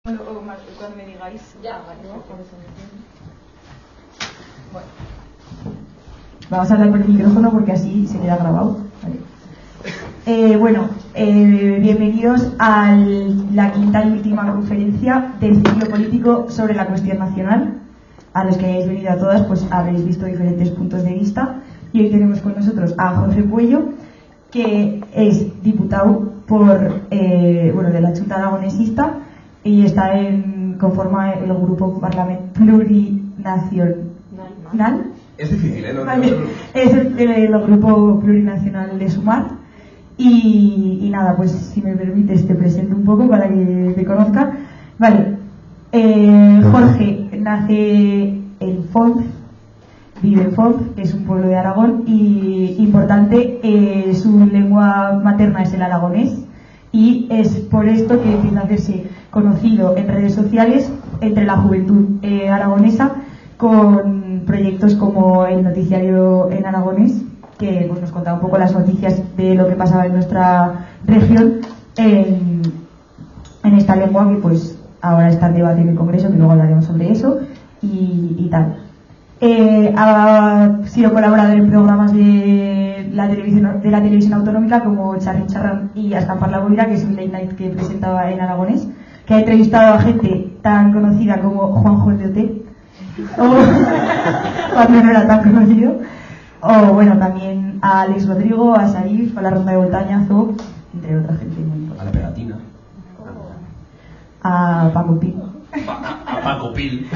Cuando me digáis. Ya, vale. Bueno. Vamos a hablar por el micrófono porque así se queda grabado. Vale. Bienvenidos a la quinta y última conferencia del ciclo político sobre la cuestión nacional. A los que hayáis venido a todas, pues habréis visto diferentes puntos de vista. Y hoy tenemos con nosotros a Jorge Puello, que es diputado de la Junta Aragonesista y conforma el grupo plurinacional. Es difícil, ¿eh? Vale. Es el grupo plurinacional de Sumar. Y nada, pues si me permites te presento un poco para que te conozca. Vale. Jorge nace en Fonz, vive en Fonz, que es un pueblo de Aragón, y importante, su lengua materna es el aragonés, y es por esto que empieza a hacerse conocido en redes sociales entre la juventud aragonesa, con proyectos como el noticiario en aragonés, que pues, nos contaba un poco las noticias de lo que pasaba en nuestra región en esta lengua, que pues ahora está en debate en el Congreso, que luego hablaremos sobre eso y tal. Ha sido colaborador en programas de la televisión autonómica como Charri Charran y Escampar la Boira, que es un late night que presentaba en aragonés, que ha entrevistado a gente tan conocida como Juanjo el de Oté, o cuando no era tan conocido, o bueno, también a Alex Rodrigo, a Saif, a la Ronda de Voltañazo, entre otra gente. A la pegatina. A Paco Pil. A Paco Pil.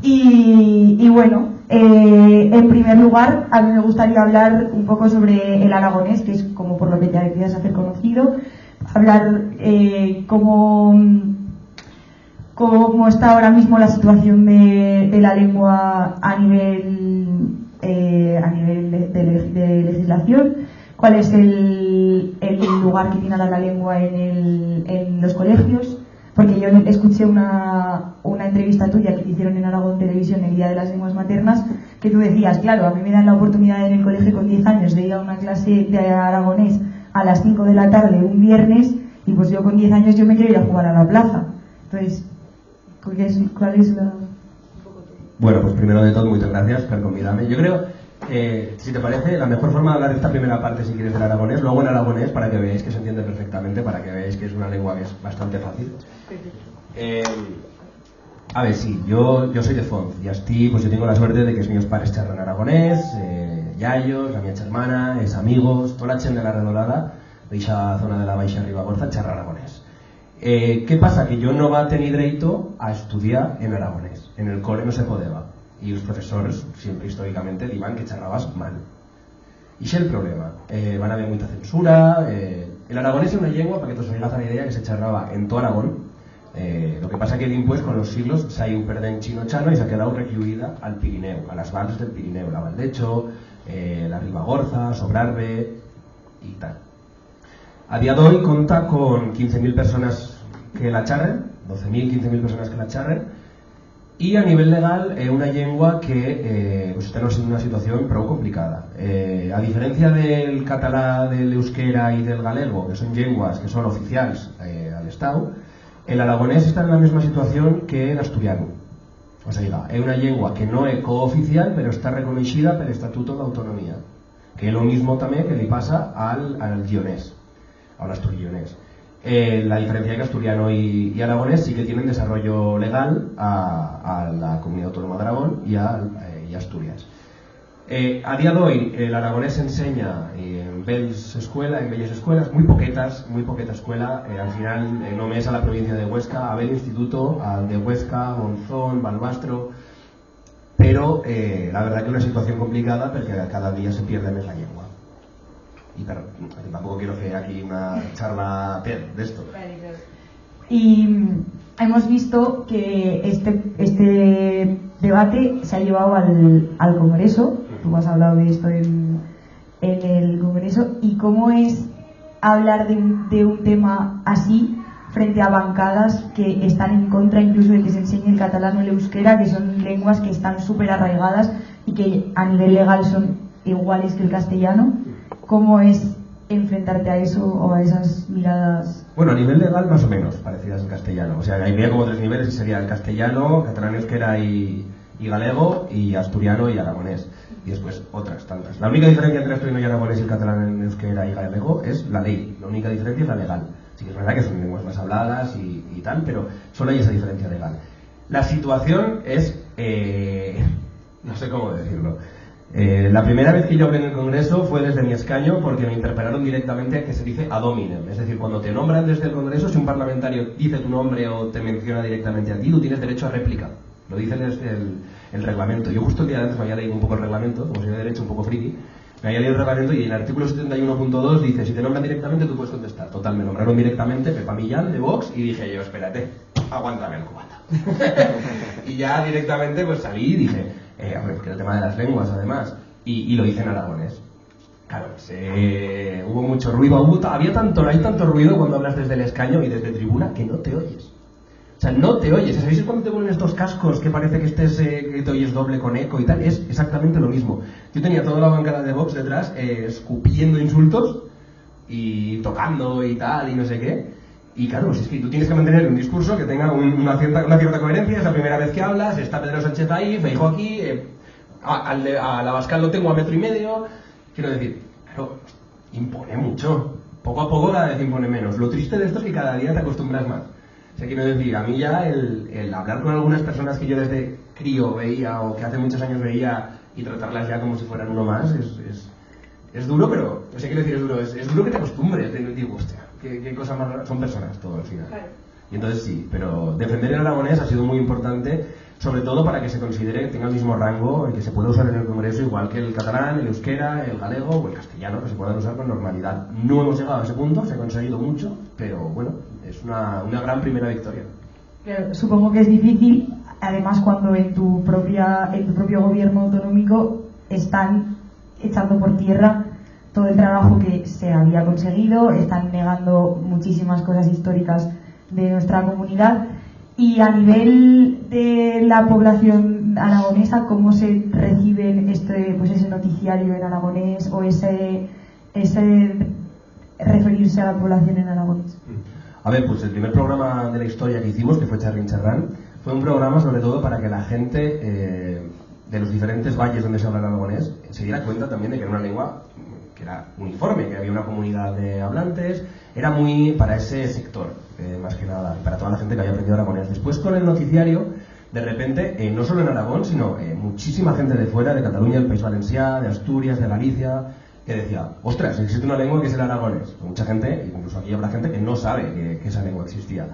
Y bueno, en primer lugar, a mí me gustaría hablar un poco sobre el aragonés, que es como por lo que te empiezas a hacer conocido, hablar cómo está ahora mismo la situación de la lengua a nivel de legislación, cuál es el lugar que tiene la lengua en los colegios, porque yo escuché una entrevista tuya que te hicieron en Aragón Televisión el Día de las Lenguas Maternas, que tú decías, claro, a mí me dan la oportunidad en el colegio con 10 años de ir a una clase de aragonés a las 5 de la tarde un viernes, y pues yo con 10 años yo me quiero ir a jugar a la plaza. Entonces, ¿cuál es la...? Bueno, pues primero de todo, muchas gracias por convidarme. Yo creo, si te parece, la mejor forma de hablar de esta primera parte, si quieres, del aragonés, luego en aragonés, para que veáis que se entiende perfectamente, para que veáis que es una lengua que es bastante fácil. A ver, sí, yo soy de Fonz, y así, pues yo tengo la suerte de que es mis pares charran aragonés, yayos, la mía hermana, es amigos, toda la gente de la redolada, de esa zona de la Baixa Ribagorza, charra aragonés. ¿Qué pasa? Que yo no va a tener derecho a estudiar en aragonés. En el cole no se podía. Y los profesores, siempre históricamente, digan que charrabas mal. Y ese es el problema. Van a haber mucha censura. El aragonés es una lengua, para que te os hagáis la idea, que se charraba en todo Aragón. Lo que pasa es que después, con los siglos, se ha ido perdiendo chino-chano y se ha quedado recluida al Pirineo, a las valles del Pirineo, la Valdecho, la Ribagorza, Sobrarbe y tal. A día de hoy cuenta con 15.000 personas que la charren, 12.000, 15.000 personas que la charren, y a nivel legal es una lengua que pues está en una situación prou complicada. A diferencia del català, del euskera y del galego, que son lenguas que son oficiales al Estado, el aragonés está en la misma situación que el asturiano. O sea, es una lengua que no es cooficial, pero está reconocida por el Estatuto de Autonomía, que es lo mismo también que le pasa al guionés, al asturionés. La diferencia es que asturiano y aragonés sí que tienen desarrollo legal a la Comunidad Autónoma de Aragón y a Asturias. A día de hoy el aragonés se enseña en bellas escuelas, muy poquetas escuelas, al final només a la provincia de Huesca, a Bel Instituto, al de Huesca, Monzón, Balbastro, pero la verdad que es una situación complicada porque cada día se pierde más la lengua. Y claro, tampoco quiero hacer aquí una charla TED de esto. Y hemos visto que este debate se ha llevado al Congreso. Tú has hablado de esto en el Congreso. ¿Y cómo es hablar de un tema así frente a bancadas que están en contra incluso de que se enseñe el catalán o el euskera, que son lenguas que están súper arraigadas y que a nivel legal son iguales que el castellano? ¿Cómo es enfrentarte a eso o a esas miradas? Bueno, a nivel legal más o menos parecidas al castellano. O sea, habría como 3 niveles y sería el castellano, catalán, euskera y galego, y asturiano y aragonés. Y después otras tantas. La única diferencia entre asturiano y aragonés y el catalán, euskera y galego es la ley. La única diferencia es la legal. Sí que es verdad que son lenguas más habladas y tal, pero solo hay esa diferencia legal. La situación es... no sé cómo decirlo. La primera vez que yo hablé en el Congreso fue desde mi escaño porque me interpelaron directamente a que se dice ad hominem. Es decir, cuando te nombran desde el Congreso, si un parlamentario dice tu nombre o te menciona directamente a ti, tú tienes derecho a réplica. Lo dice desde el reglamento. Yo justo el día de antes me había leído un poco el reglamento, como soy de derecho un poco friki, me había leído el reglamento y en el artículo 71.2 dice, si te nombran directamente tú puedes contestar. Total, me nombraron directamente Pepa Millán de Vox y dije yo, espérate, aguántame el cubata. Y ya directamente pues salí y dije, que el tema de las lenguas además, y lo hice en aragonés. Claro, hubo mucho ruido, hay tanto ruido cuando hablas desde el escaño y desde tribuna que no te oyes. O sea, no te oyes. ¿Sabéis cuando te ponen estos cascos que parece que que te oyes doble con eco y tal? Es exactamente lo mismo. Yo tenía toda la bancada de Vox detrás escupiendo insultos y tocando y tal y no sé qué. Y claro, pues es que tú tienes que mantener un discurso que tenga una cierta coherencia. Es la primera vez que hablas, está Pedro Sánchez ahí, Feijóo aquí, a Abascal lo tengo a 1,5 metros. Quiero decir, claro, impone mucho. Poco a poco cada vez impone menos. Lo triste de esto es que cada día te acostumbras más. O sea, quiero decir, a mí ya el hablar con algunas personas que yo desde crío veía o que hace muchos años veía y tratarlas ya como si fueran uno más es duro, pero, o sea, quiero decir, es duro que te acostumbres. Digo, hostia, qué cosa más... Son personas todo al final. Claro. Y entonces sí, pero defender el aragonés ha sido muy importante, sobre todo para que se considere que tenga el mismo rango y que se pueda usar en el Congreso igual que el catalán, el euskera, el galego o el castellano, que se puedan usar con normalidad. No hemos llegado a ese punto, se ha conseguido mucho, pero bueno, es una gran primera victoria. Claro, supongo que es difícil, además cuando en tu propio gobierno autonómico están echando por tierra todo el trabajo que se había conseguido, están negando muchísimas cosas históricas de nuestra comunidad. Y a nivel de la población aragonesa, ¿cómo se recibe ese noticiario en aragonés o ese referirse a la población en aragonés? A ver, pues el primer programa de la historia que hicimos, que fue Charrin Charrán, fue un programa sobre todo para que la gente de los diferentes valles donde se habla el aragonés se diera cuenta también de que era una lengua que era uniforme, que había una comunidad de hablantes, era muy para ese sector, más que nada, para toda la gente que había aprendido aragonés. Después con el noticiario, de repente, no solo en Aragón, sino muchísima gente de fuera, de Cataluña, del País Valencià, de Asturias, de Galicia, que decía, ostras, existe una lengua que es el aragonés. Mucha gente, incluso aquí habrá gente que no sabe que esa lengua existía.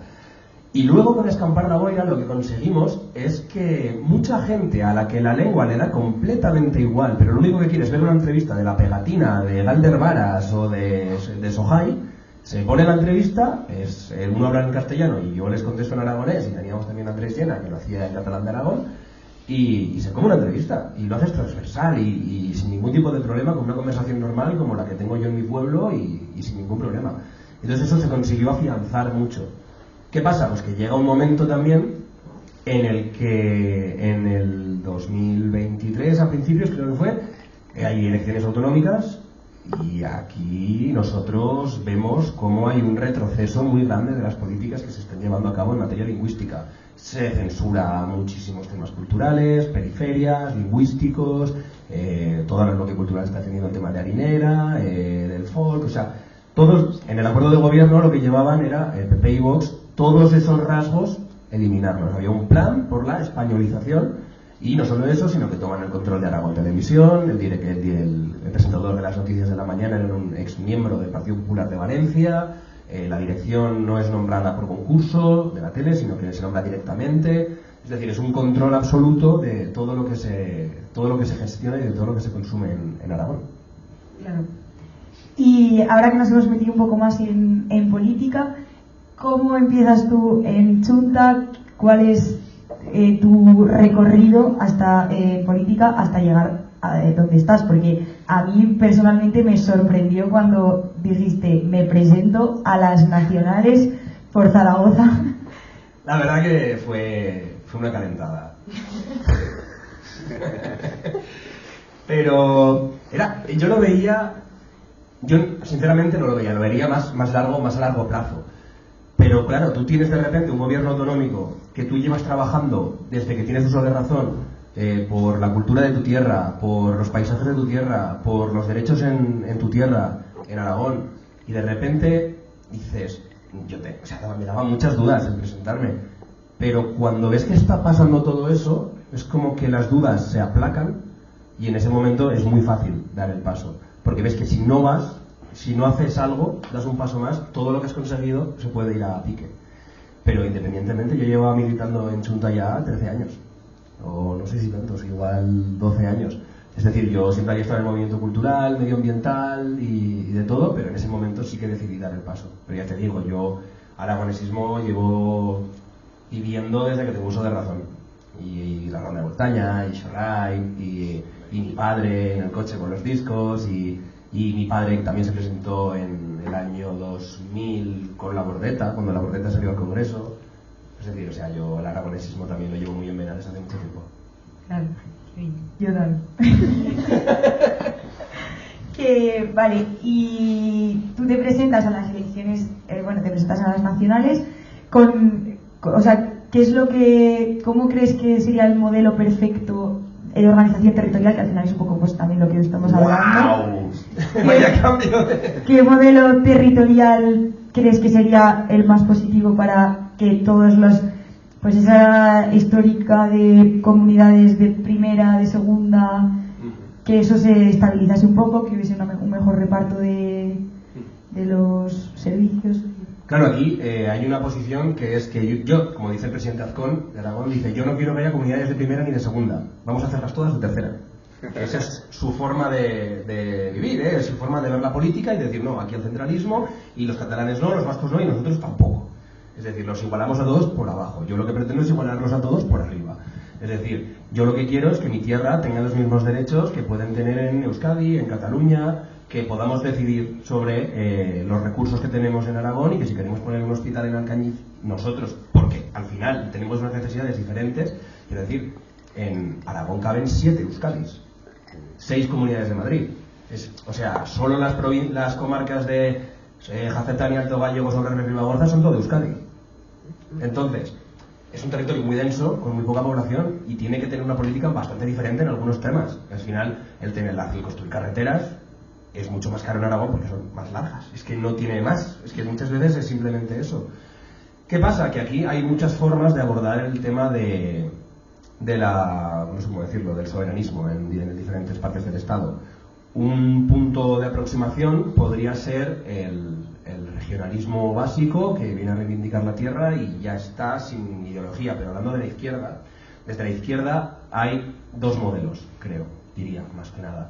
Y luego con Escampar la Boira lo que conseguimos es que mucha gente a la que la lengua le da completamente igual, pero lo único que quiere es ver una entrevista de La Pegatina, de Galder Varas o de Sojai, se pone la entrevista, uno habla en castellano y yo les contesto en aragonés, y teníamos también a Andrés Llena que lo hacía en catalán de Aragón, y se come una entrevista, y lo haces transversal y sin ningún tipo de problema, con una conversación normal como la que tengo yo en mi pueblo y sin ningún problema. Entonces eso se consiguió afianzar mucho. ¿Qué pasa? Pues que llega un momento también en el que en el 2023, a principios creo que fue, hay elecciones autonómicas y aquí nosotros vemos cómo hay un retroceso muy grande de las políticas que se están llevando a cabo en materia lingüística. Se censura muchísimos temas culturales, periferias, lingüísticos, todo lo que cultural está teniendo el tema de harinera, del folk, o sea, todos en el acuerdo de gobierno lo que llevaban era PP y Vox, todos esos rasgos eliminarlos. Había un plan por la españolización y no solo eso, sino que toman el control de Aragón Televisión, el presentador de las noticias de la mañana era un ex miembro del Partido Popular de Valencia, la dirección no es nombrada por concurso de la tele, sino que se nombra directamente. Es decir, es un control absoluto de todo lo que se gestiona y de todo lo que se consume en Aragón. Claro. Y ahora que nos hemos metido un poco más en política, ¿cómo empiezas tú en Chunta? ¿Cuál es tu recorrido hasta política hasta llegar a donde estás? Porque a mí personalmente me sorprendió cuando dijiste, me presento a las nacionales por Zaragoza. La verdad que fue una calentada. Pero yo lo veía Yo sinceramente no lo veía, lo vería más a largo plazo. Pero claro, tú tienes de repente un gobierno autonómico que tú llevas trabajando desde que tienes uso de razón por la cultura de tu tierra, por los paisajes de tu tierra, por los derechos en tu tierra, en Aragón, y de repente dices, me daban muchas dudas en presentarme, pero cuando ves que está pasando todo eso, es como que las dudas se aplacan y en ese momento es muy fácil dar el paso, porque ves que si no vas, si no haces algo, das un paso más, todo lo que has conseguido se puede ir a pique. Pero independientemente, yo llevo militando en Chunta ya 13 años, o no sé si tantos, igual 12 años. Es decir, yo siempre había estado en el movimiento cultural, medioambiental y de todo, pero en ese momento sí que decidí dar el paso. Pero ya te digo, yo aragonesismo llevo viviendo desde que tengo uso de razón. Y la Ronda de Montaña, y Xorray, y mi padre en el coche con los discos, y mi padre también se presentó en el año 2000 con la Bordeta, cuando la Bordeta salió al Congreso. Es decir, o sea, yo el aragonesismo también lo llevo muy en vena desde hace mucho tiempo. Claro, yo también. Vale, y tú te presentas a las elecciones, te presentas a las nacionales o sea, ¿cómo crees que sería el modelo perfecto de organización territorial, que al final es un poco pues también lo que estamos hablando? ¡Wow! Vaya cambio de... ¿Qué modelo territorial crees que sería el más positivo para que todos pues esa histórica de comunidades de primera, de segunda, que eso se estabilizase un poco, que hubiese un mejor reparto de los servicios? Claro, aquí hay una posición que es que yo, como dice el presidente Azcón de Aragón, dice: yo no quiero que haya comunidades de primera ni de segunda, vamos a hacerlas todas de tercera. Esa es su forma de vivir, es su forma de ver la política y decir: no, aquí el centralismo, y los catalanes no, los vascos no, y nosotros tampoco. Es decir, los igualamos a todos por abajo. Yo lo que pretendo es igualarlos a todos por arriba. Es decir, yo lo que quiero es que mi tierra tenga los mismos derechos que pueden tener en Euskadi, en Cataluña, que podamos decidir sobre los recursos que tenemos en Aragón, y que si queremos poner un hospital en Alcañiz, nosotros, porque al final tenemos unas necesidades diferentes. Quiero decir, en Aragón caben 7 Euskadis, 6 comunidades de Madrid. O sea, solo las comarcas de Jacetán y Alto Gállego, Sobrarbe y Ribagorza son todo de Euskadi. Entonces, es un territorio muy denso, con muy poca población, y tiene que tener una política bastante diferente en algunos temas. Al final, el construir carreteras es mucho más caro en Aragón porque son más largas. Es que no tiene más. Es que muchas veces es simplemente eso. ¿Qué pasa? Que aquí hay muchas formas de abordar el tema de no sé cómo decirlo, del soberanismo en diferentes partes del Estado. Un punto de aproximación podría ser el regionalismo básico, que viene a reivindicar la tierra y ya está, sin ideología. Pero hablando de la izquierda, desde la izquierda hay 2 modelos, creo, diría, más que nada.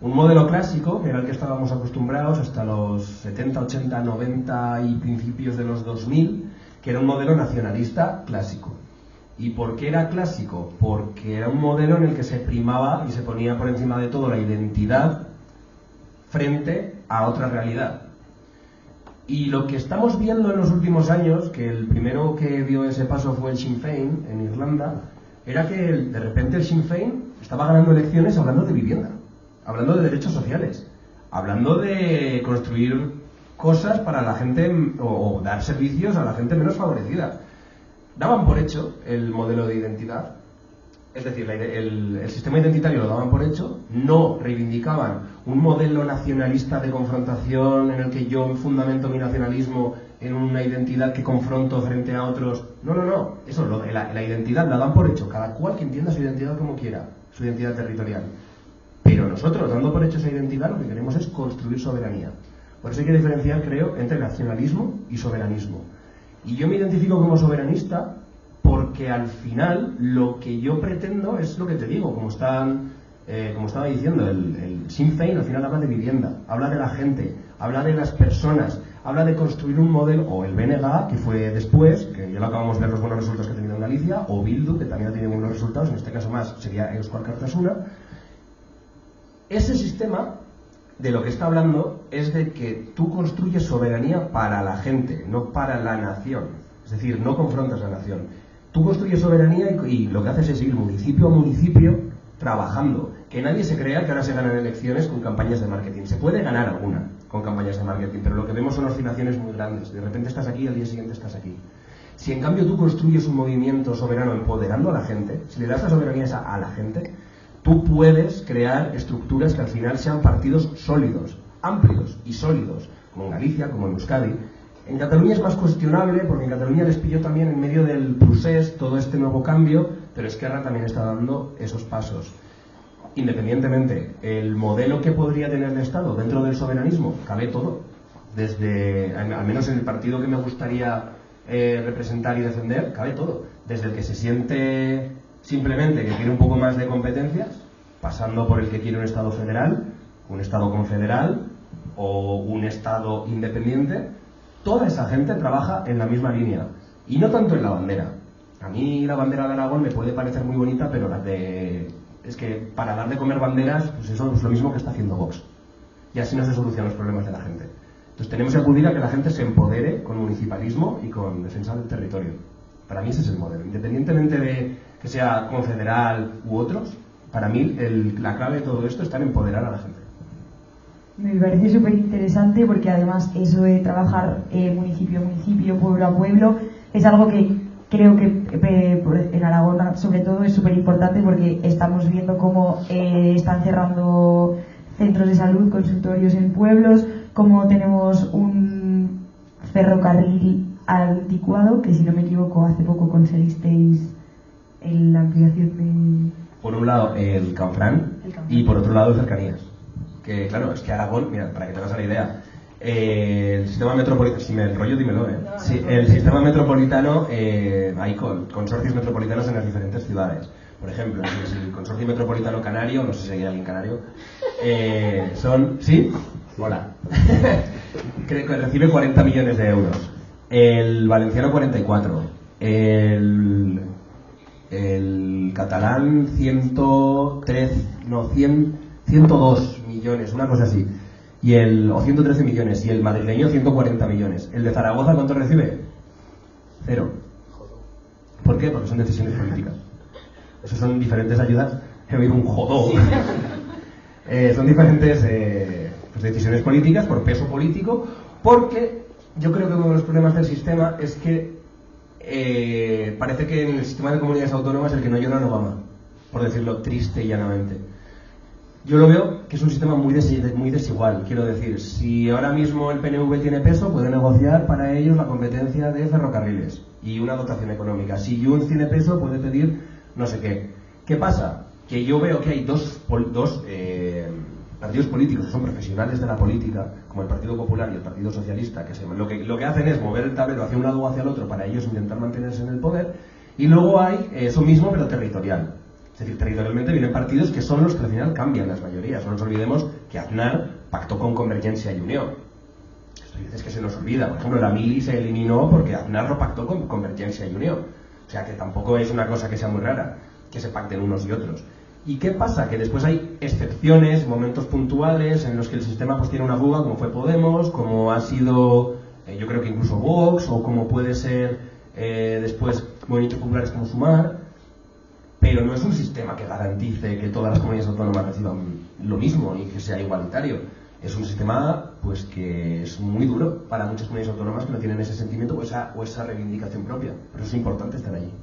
Un modelo clásico, que era el que estábamos acostumbrados hasta los 70, 80, 90 y principios de los 2000, que era un modelo nacionalista clásico. ¿Y por qué era clásico? Porque era un modelo en el que se primaba y se ponía por encima de todo la identidad frente a otra realidad. Y lo que estamos viendo en los últimos años, que el primero que dio ese paso fue el Sinn Féin en Irlanda, era que de repente el Sinn Féin estaba ganando elecciones hablando de vivienda, hablando de derechos sociales, hablando de construir cosas para la gente o dar servicios a la gente menos favorecida. Daban por hecho el modelo de identidad, es decir, el sistema identitario lo daban por hecho, no reivindicaban un modelo nacionalista de confrontación en el que yo fundamento mi nacionalismo en una identidad que confronto frente a otros. No, eso, la identidad la dan por hecho, cada cual que entienda su identidad como quiera, su identidad territorial. Pero nosotros, dando por hecho esa identidad, lo que queremos es construir soberanía. Por eso hay que diferenciar, creo, entre nacionalismo y soberanismo. Y yo me identifico como soberanista porque al final lo que yo pretendo es lo que te digo, como estaba diciendo, el Sinn Féin al final habla de vivienda, habla de la gente, habla de las personas, habla de construir un modelo, o el BNG, que fue después, que ya lo acabamos de ver los buenos resultados que ha tenido en Galicia, o Bildu, que también ha tenido buenos resultados, en este caso más sería Eusko Alkartasuna. Ese sistema de lo que está hablando es de que tú construyes soberanía para la gente, no para la nación. Es decir, no confrontas la nación. Tú construyes soberanía y lo que haces es ir municipio a municipio trabajando. Que nadie se crea que ahora se ganan elecciones con campañas de marketing. Se puede ganar alguna, con campañas de marketing, pero lo que vemos son oscilaciones muy grandes. De repente estás aquí y al día siguiente estás aquí. Si en cambio tú construyes un movimiento soberano empoderando a la gente, si le das la soberanía esa a la gente, tú puedes crear estructuras que al final sean partidos sólidos, amplios y sólidos, como en Galicia, como en Euskadi. En Cataluña es más cuestionable, porque en Cataluña les pilló también en medio del procés todo este nuevo cambio, pero Esquerra también está dando esos pasos. Independientemente, el modelo que podría tener el Estado dentro del soberanismo, cabe todo. Desde, al menos en el partido que me gustaría representar y defender, cabe todo. Desde el que se siente simplemente que quiere un poco más de competencias, pasando por el que quiere un Estado federal, un Estado confederal o un Estado independiente. Toda esa gente trabaja en la misma línea, y no tanto en la bandera. A mí la bandera de Aragón me puede parecer muy bonita, pero es que para dar de comer banderas, pues eso es lo mismo que está haciendo Vox. Y así no se solucionan los problemas de la gente. Entonces tenemos que acudir a que la gente se empodere con municipalismo y con defensa del territorio. Para mí ese es el modelo. Independientemente de que sea confederal u otros, para mí la clave de todo esto está en empoderar a la gente. Me parece súper interesante, porque además eso de trabajar municipio a municipio, pueblo a pueblo, es algo que creo que en Aragón sobre todo es súper importante, porque estamos viendo cómo están cerrando centros de salud, consultorios en pueblos, cómo tenemos un ferrocarril anticuado, que si no me equivoco hace poco conseguisteis la ampliación de... Por un lado el Canfrán y por otro lado cercanías. Que claro, es que Aragón, mira, para que te hagas la idea, el sistema metropolitano, si me enrollo dímelo, sí, el sistema metropolitano, hay consorcios metropolitanos en las diferentes ciudades. Por ejemplo, el consorcio metropolitano canario, no sé si hay alguien canario, ¿sí? Hola. Creo que recibe 40 millones de euros. El valenciano 44. El catalán 102 millones, una cosa así. O 113 millones. Y el madrileño 140 millones. ¿El de Zaragoza cuánto recibe? 0. ¿Por qué? Porque son decisiones políticas. Eso son diferentes ayudas. He oído un jodón. Son diferentes pues decisiones políticas por peso político, porque yo creo que uno de los problemas del sistema es que parece que en el sistema de comunidades autónomas el que no llora no mama, por decirlo triste y llanamente. Yo lo veo que es un sistema muy desigual. Quiero decir, si ahora mismo el PNV tiene peso, puede negociar para ellos la competencia de ferrocarriles y una dotación económica. Si Junts tiene peso, puede pedir no sé qué. ¿Qué pasa? Que yo veo que hay dos partidos políticos que son profesionales de la política, como el Partido Popular y el Partido Socialista, que lo que hacen es mover el tablero hacia un lado o hacia el otro para ellos intentar mantenerse en el poder, y luego hay eso mismo pero territorial. Es decir, territorialmente vienen partidos que son los que al final cambian las mayorías. No nos olvidemos que Aznar pactó con Convergencia y Unió. Esto hay veces que se nos olvida. Por ejemplo, la Mili se eliminó porque Aznar lo pactó con Convergencia y Unió. O sea que tampoco es una cosa que sea muy rara que se pacten unos y otros. ¿Y qué pasa? Que después hay excepciones, momentos puntuales en los que el sistema pues tiene una fuga, como fue Podemos, como ha sido yo creo que incluso Vox, o como puede ser después movimientos populares como Sumar. Pero no es un sistema que garantice que todas las comunidades autónomas reciban lo mismo y que sea igualitario. Es un sistema pues que es muy duro para muchas comunidades autónomas que no tienen ese sentimiento o esa reivindicación propia. Pero es importante estar allí.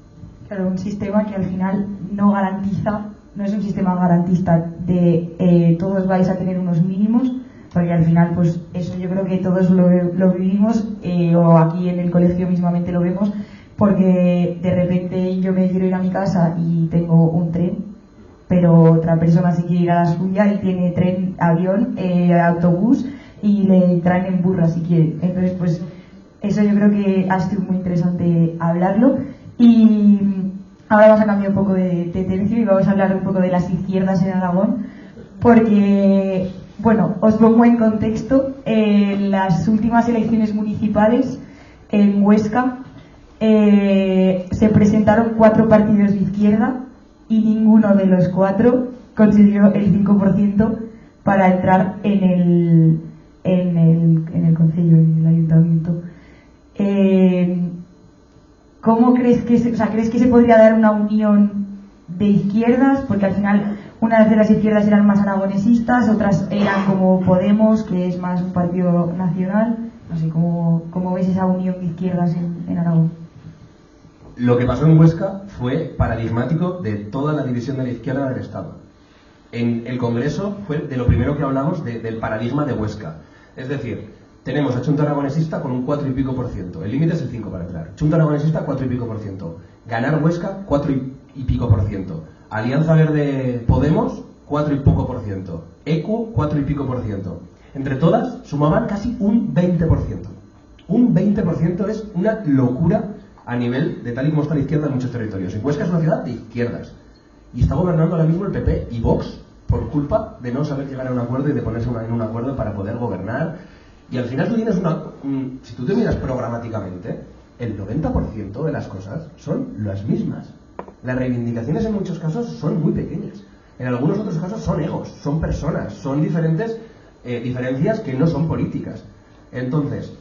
Claro, un sistema que al final no garantiza, no es un sistema garantista de todos vais a tener unos mínimos, porque al final pues eso yo creo que todos lo vivimos, o aquí en el colegio mismamente lo vemos, porque de repente yo me quiero ir a mi casa y tengo un tren, pero otra persona sí quiere ir a la suya y tiene tren, avión, autobús, y le traen en burra si quiere. Entonces pues eso yo creo que ha sido muy interesante hablarlo. Y ahora vamos a cambiar un poco de tendencia y vamos a hablar un poco de las izquierdas en Aragón, porque bueno, os pongo en contexto. En las últimas elecciones municipales en Huesca se presentaron 4 partidos de izquierda y ninguno de los 4 consiguió el 5% para entrar en el concello, en el ayuntamiento. ¿Cómo crees que crees que se podría dar una unión de izquierdas? Porque al final unas de las izquierdas eran más aragonesistas, otras eran como Podemos, que es más un partido nacional. No sé, ¿cómo ves esa unión de izquierdas en Aragón? Lo que pasó en Huesca fue paradigmático de toda la división de la izquierda del Estado. En el Congreso fue de lo primero que hablamos del paradigma de Huesca. Es decir, tenemos a Chunta Aragonesista con un 4 y pico por ciento. El límite es el 5 para entrar. Chunta Aragonesista, 4 y pico por ciento. Ganar Huesca, 4 y pico por ciento. Alianza Verde Podemos, 4 y poco por ciento. ECU, 4 y pico por ciento. Entre todas sumaban casi un 20%. Un 20% es una locura a nivel de tal y como está la izquierda en muchos territorios. En Huesca es una ciudad de izquierdas. Y está gobernando ahora mismo el PP y Vox por culpa de no saber llegar a un acuerdo y de ponerse en un acuerdo para poder gobernar. Y al final tú tienes si tú te miras programáticamente, el 90% de las cosas son las mismas. Las reivindicaciones en muchos casos son muy pequeñas. En algunos otros casos son egos, son personas, son diferencias que no son políticas. Entonces,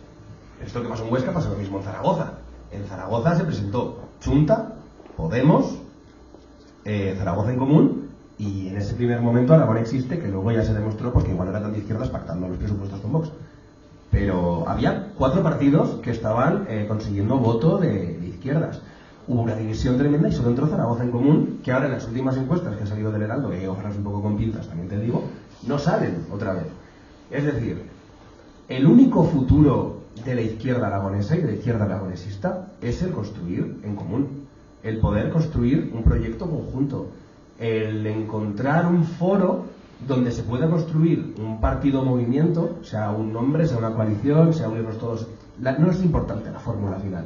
esto que pasó en Huesca pasa lo mismo en Zaragoza. En Zaragoza se presentó Chunta, Podemos, Zaragoza en Común, y en ese primer momento Aragón existe, que luego ya se demostró porque igual era tan de izquierdas pactando los presupuestos con Vox. Pero había 4 partidos que estaban consiguiendo voto de izquierdas. Hubo una división tremenda y solo entró Zaragoza en Común, que ahora en las últimas encuestas que ha salido del Heraldo, que ojalá un poco con pinzas, también te digo, no salen otra vez. Es decir, el único futuro de la izquierda aragonesa y de la izquierda aragonesista es el construir en común, el poder construir un proyecto conjunto, el encontrar un foro donde se pueda construir un partido o movimiento, sea un nombre, sea una coalición, sea unirnos todos. No es importante la fórmula final,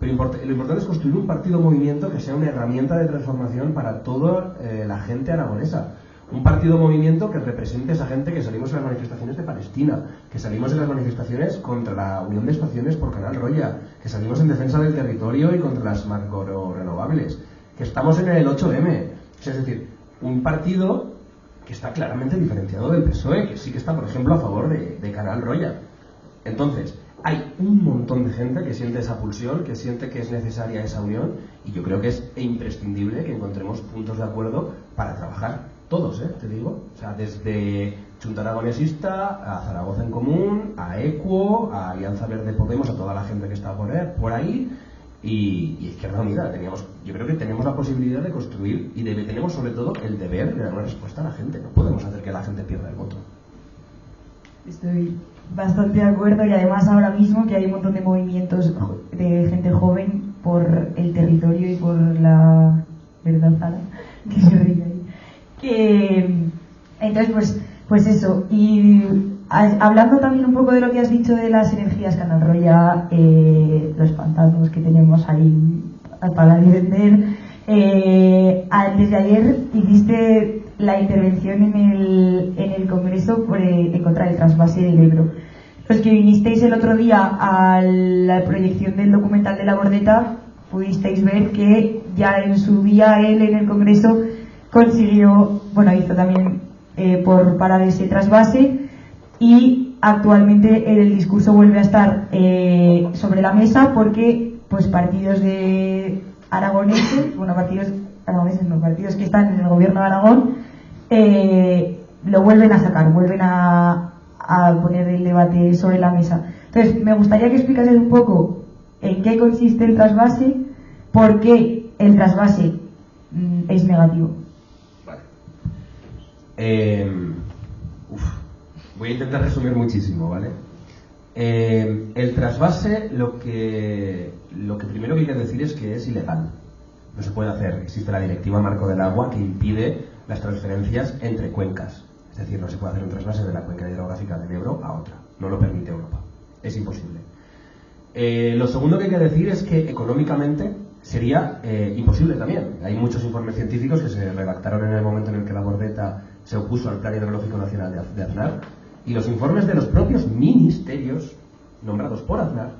pero lo importante es construir un partido o movimiento que sea una herramienta de transformación para toda la gente aragonesa. Un partido o movimiento que represente a esa gente que salimos en las manifestaciones de Palestina, que salimos en las manifestaciones contra la unión de estaciones por Canal Roya, que salimos en defensa del territorio y contra las macro-renovables, que estamos en el 8M. Es decir, un partido que está claramente diferenciado del PSOE, que sí que está, por ejemplo, a favor de Canal Roya. Entonces, hay un montón de gente que siente esa pulsión, que siente que es necesaria esa unión, y yo creo que es imprescindible que encontremos puntos de acuerdo para trabajar. Todos, te digo. O sea, desde Chunta Aragonesista, a Zaragoza en Común, a ECUO, a Alianza Verde Podemos, a toda la gente que está por ahí, y Izquierda Unida. Yo creo que tenemos la posibilidad de construir y tenemos sobre todo el deber de dar una respuesta a la gente. No podemos hacer que la gente pierda el voto. Estoy bastante de acuerdo, y además ahora mismo que hay un montón de movimientos de gente joven por el territorio y por la verdad, Zara, que se ríe ahí. Entonces pues eso, y hablando también un poco de lo que has dicho de las energías Canal Roya, los pantanos que tenemos ahí para vender, antes de ayer hiciste la intervención en el Congreso en contra del trasvase del Ebro. Los que vinisteis el otro día a la proyección del documental de La Bordeta pudisteis ver que ya en su día él en el Congreso consiguió, hizo también por parar ese trasvase, y actualmente el discurso vuelve a estar sobre la mesa porque pues partidos de aragoneses, partidos que están en el gobierno de Aragón lo vuelven a sacar, vuelven a poner el debate sobre la mesa. Entonces me gustaría que explicases un poco en qué consiste el trasvase, por qué el trasvase es negativo. Voy a intentar resumir muchísimo, ¿vale? El trasvase, lo que primero que hay que decir es que es ilegal. No se puede hacer. Existe la Directiva Marco del Agua que impide las transferencias entre cuencas. Es decir, no se puede hacer un trasvase de la cuenca hidrográfica del Ebro a otra. No lo permite Europa. Es imposible. Lo segundo que hay que decir es que económicamente sería imposible también. Hay muchos informes científicos que se redactaron en el momento en el que La Bordeta se opuso al Plan Hidrológico Nacional de Aznar, y los informes de los propios ministerios nombrados por Aznar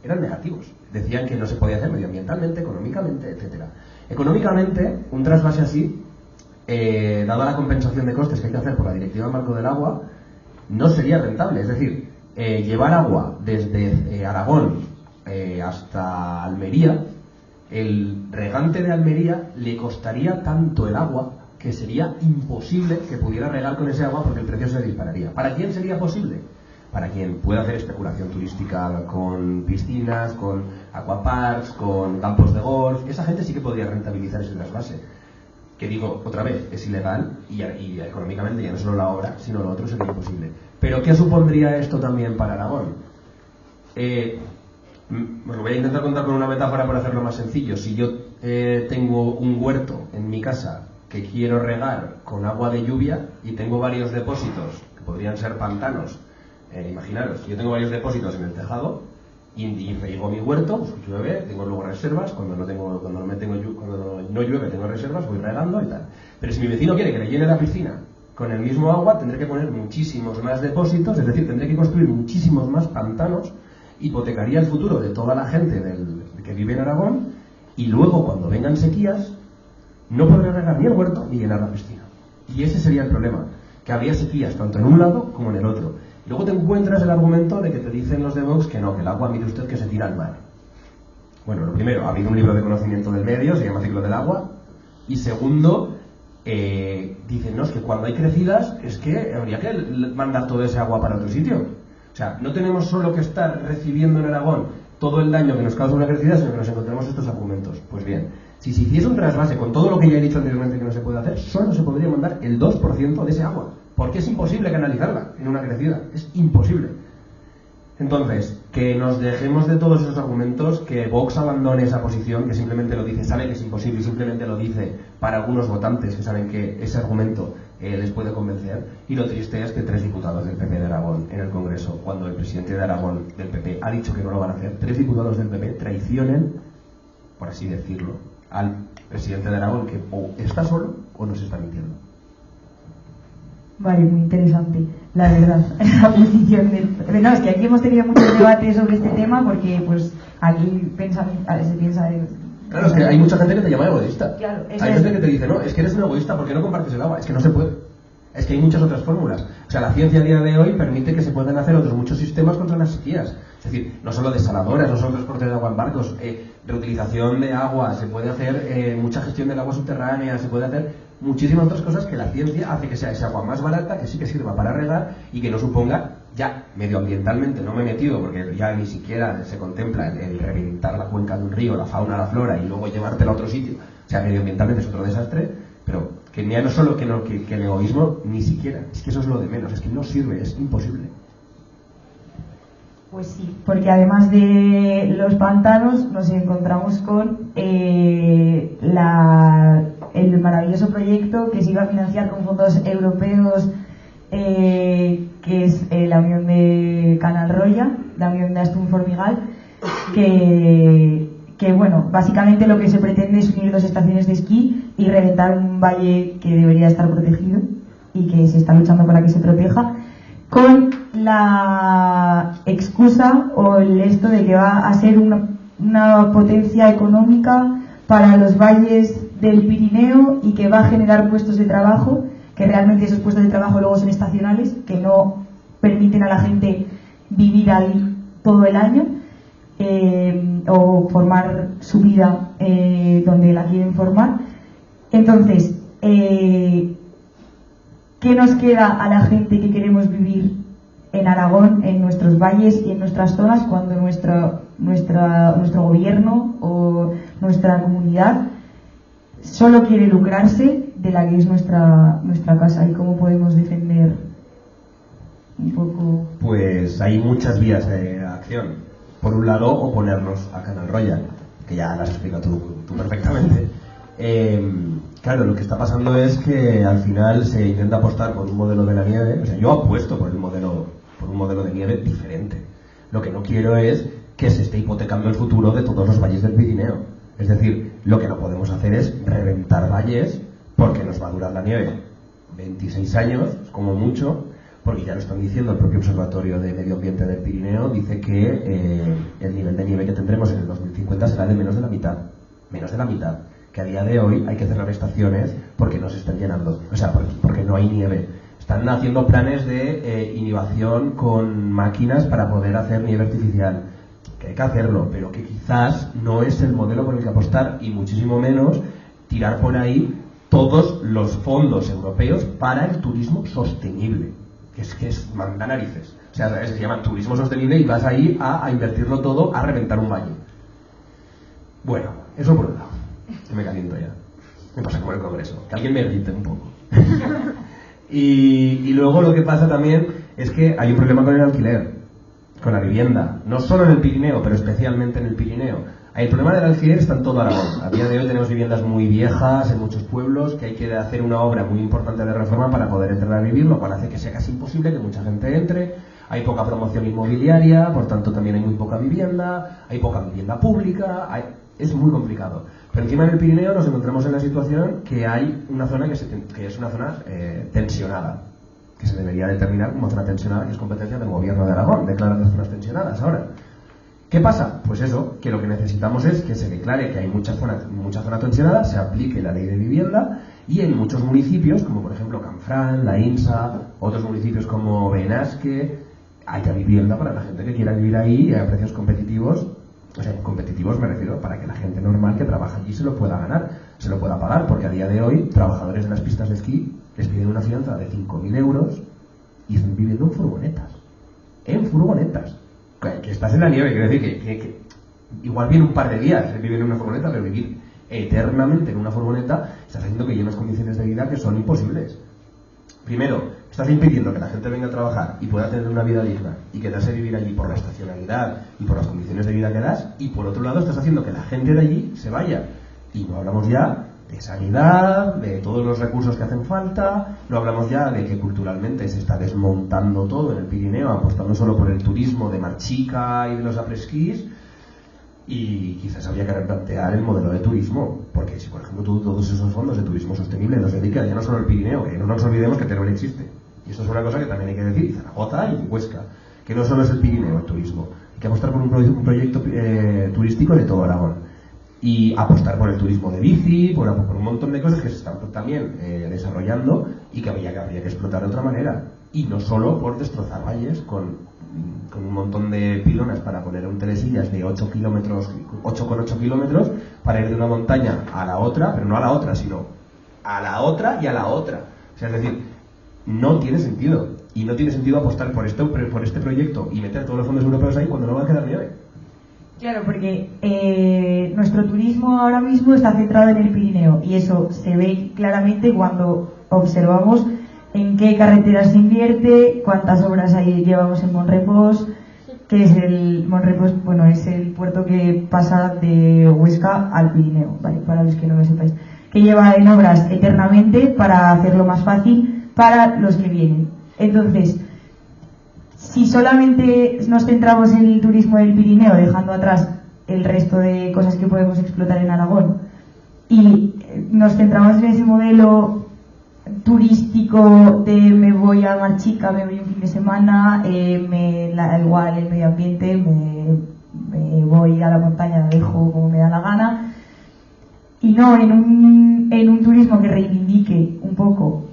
eran negativos. Decían que no se podía hacer medioambientalmente, económicamente, etc. Económicamente, un trasvase así, dada la compensación de costes que hay que hacer por la Directiva Marco del Agua, no sería rentable. Es decir, llevar agua desde Aragón hasta Almería, el regante de Almería le costaría tanto el agua que sería imposible que pudiera regar con ese agua porque el precio se dispararía. ¿Para quién sería posible? Para quien pueda hacer especulación turística con piscinas, con aquaparks, con campos de golf. Esa gente sí que podría rentabilizar ese trasvase. Que digo, otra vez, es ilegal y económicamente ya no solo la obra, sino lo otro sería imposible. Pero ¿qué supondría esto también para Aragón? Os lo voy a intentar contar con una metáfora para hacerlo más sencillo. Si yo tengo un huerto en mi casa que quiero regar con agua de lluvia y tengo varios depósitos, que podrían ser pantanos, imaginaros, yo tengo varios depósitos en el tejado y riego mi huerto, pues llueve, tengo luego reservas, cuando no llueve tengo reservas, voy regando y tal. Pero si mi vecino quiere que le llene la piscina con el mismo agua, tendré que poner muchísimos más depósitos, es decir, tendré que construir muchísimos más pantanos, hipotecaría el futuro de toda la gente que vive en Aragón, y luego cuando vengan sequías no podré regar ni el huerto ni llenar la piscina. Y ese sería el problema, que habría sequías tanto en un lado como en el otro. Luego te encuentras el argumento de que te dicen los de Vox que no, que el agua, mire usted, que se tira al mar. Bueno, lo primero, ha habido un libro de conocimiento del medio, se llama Ciclo del Agua, y segundo, dicen, no, es que cuando hay crecidas es que habría que mandar todo ese agua para otro sitio. O sea, no tenemos solo que estar recibiendo en Aragón todo el daño que nos causa una crecida, sino que nos encontramos estos argumentos. Pues bien, si se hiciese un trasvase con todo lo que ya he dicho anteriormente que no se puede hacer, solo se podría mandar el 2% de ese agua, porque es imposible canalizarla en una crecida, es imposible. Entonces, que nos dejemos de todos esos argumentos, que Vox abandone esa posición, que simplemente lo dice, sabe que es imposible y simplemente lo dice para algunos votantes que saben que ese argumento les puede convencer. Y lo triste es que 3 diputados del PP de Aragón en el Congreso, cuando el presidente de Aragón del PP ha dicho que no lo van a hacer, 3 diputados del PP traicionen, por así decirlo, al presidente de Aragón, que o está solo o nos está mintiendo. Vale, muy interesante, la verdad, la posición del... No, es que aquí hemos tenido muchos debates sobre este tema porque, pues, aquí se piensa... Claro, es que hay mucha gente que te llama egoísta. Claro, hay gente que te dice, no, es que eres un egoísta, ¿por qué no compartes el agua? Es que no se puede. Es que hay muchas otras fórmulas. O sea, la ciencia a día de hoy permite que se puedan hacer otros muchos sistemas contra las sequías. Es decir, no solo desaladoras, no solo transporte de agua en barcos, reutilización de agua, se puede hacer mucha gestión del agua subterránea, se puede hacer muchísimas otras cosas que la ciencia hace que sea esa agua más barata, que sí que sirva para regar y que no suponga, ya medioambientalmente no me he metido porque ya ni siquiera se contempla el reventar la cuenca de un río, la fauna, la flora y luego llevártela a otro sitio. O sea, medioambientalmente es otro desastre, pero que ya no solo que el egoísmo, ni siquiera, es que eso es lo de menos, es que no sirve, es imposible. Pues sí, porque además de los pantanos nos encontramos con el maravilloso proyecto que se iba a financiar con fondos europeos, que es la unión de Canal Roya, la unión de Astún Formigal, que bueno, básicamente lo que se pretende es unir 2 estaciones de esquí y reventar un valle que debería estar protegido y que se está luchando para que se proteja, con la excusa o el esto de que va a ser una potencia económica para los valles del Pirineo y que va a generar puestos de trabajo, que realmente esos puestos de trabajo luego son estacionales, que no permiten a la gente vivir ahí todo el año, o formar su vida donde la quieren formar. Entonces, ¿qué nos queda a la gente que queremos vivir en Aragón, en nuestros valles y en nuestras zonas, cuando nuestro gobierno o nuestra comunidad solo quiere lucrarse de la que es nuestra casa? ¿Y cómo podemos defender un poco? Pues hay muchas vías de acción. Por un lado, oponernos a Canal Royal, que ya las has explicado tú perfectamente. Claro, lo que está pasando es que al final se intenta apostar por un modelo de la nieve. O sea, yo apuesto por un modelo de nieve diferente. Lo que no quiero es que se esté hipotecando el futuro de todos los valles del Pirineo. Es decir, lo que no podemos hacer es reventar valles porque nos va a durar la nieve 26 años, como mucho, porque ya lo están diciendo el propio Observatorio de Medio Ambiente del Pirineo, dice que el nivel de nieve que tendremos en el 2050 será de menos de la mitad, que a día de hoy hay que cerrar estaciones porque no se están llenando, o sea, porque no hay nieve. Están haciendo planes de inhibición con máquinas para poder hacer nieve artificial, que hay que hacerlo, pero que quizás no es el modelo por el que apostar, y muchísimo menos tirar por ahí todos los fondos europeos para el turismo sostenible, que es manda narices. O sea, se llama turismo sostenible y vas ahí a invertirlo todo a reventar un valle. Bueno, eso por un lado. Yo me caliento ya. Me pasa como el Congreso. Que alguien me grite un poco. Y luego lo que pasa también es que hay un problema con el alquiler, con la vivienda. No solo en el Pirineo, pero especialmente en el Pirineo. El problema del alquiler está en todo Aragón. A día de hoy tenemos viviendas muy viejas en muchos pueblos, que hay que hacer una obra muy importante de reforma para poder entrar a vivir, lo cual hace que sea casi imposible que mucha gente entre. Hay poca promoción inmobiliaria, por tanto también hay muy poca vivienda, hay poca vivienda pública, es muy complicado. Pero encima en el Pirineo nos encontramos en la situación que hay una zona que es una zona tensionada, que se debería determinar como zona tensionada, que es competencia del gobierno de Aragón, declarar las zonas tensionadas ahora. ¿Qué pasa? Pues eso, que lo que necesitamos es que se declare que hay mucha zona tensionada, se aplique la ley de vivienda y en muchos municipios, como por ejemplo Canfrán, La Insa, otros municipios como Benasque, haya vivienda para la gente que quiera vivir ahí a precios competitivos. O sea, competitivos me refiero para que la gente normal que trabaja allí se lo pueda ganar, se lo pueda pagar, porque a día de hoy trabajadores de las pistas de esquí les piden una fianza de 5.000 euros y están viviendo en furgonetas. En furgonetas. Que estás en la nieve, quiero decir que igual viene un par de días vivir en una furgoneta, pero vivir eternamente en una furgoneta estás haciendo que haya unas condiciones de vida que son imposibles. Primero, estás impidiendo que la gente venga a trabajar y pueda tener una vida digna y quedarse a vivir allí por la estacionalidad y por las condiciones de vida que das, y por otro lado estás haciendo que la gente de allí se vaya. Y no hablamos ya de sanidad, de todos los recursos que hacen falta, no hablamos ya de que culturalmente se está desmontando todo en el Pirineo, apostando solo por el turismo de Marchica y de los apresquís, y quizás habría que replantear el modelo de turismo, porque si por ejemplo todos esos fondos de turismo sostenible nos dedican ya no solo al Pirineo, que no nos olvidemos que Teruel existe, y esto es una cosa que también hay que decir, y Zaragoza y Huesca, que no solo es el Pirineo el turismo, hay que apostar por un proyecto turístico de todo Aragón. Y apostar por el turismo de bici, por un montón de cosas que se están también desarrollando y que habría que explotar de otra manera. Y no solo por destrozar valles con un montón de pilonas para poner un telesillas de 8,8 kilómetros para ir de una montaña a la otra, pero no a la otra, sino a la otra y a la otra. O sea, es decir, no tiene sentido. Y no tiene sentido apostar por este proyecto y meter todos los fondos europeos ahí cuando no va a quedar nieve. Claro, porque nuestro turismo ahora mismo está centrado en el Pirineo y eso se ve claramente cuando observamos en qué carreteras se invierte, cuántas obras ahí llevamos en Monrepos, que es el Monrepos, bueno, es el puerto que pasa de Huesca al Pirineo, ¿vale? Para los que no lo sepáis, que lleva en obras eternamente para hacerlo más fácil para los que vienen. Entonces, si solamente nos centramos en el turismo del Pirineo, dejando atrás el resto de cosas que podemos explotar en Aragón, y nos centramos en ese modelo turístico de me voy a Marchica, me voy un fin de semana, me da igual el medio ambiente, me voy a la montaña, dejo como me da la gana, y no en un turismo que reivindique un poco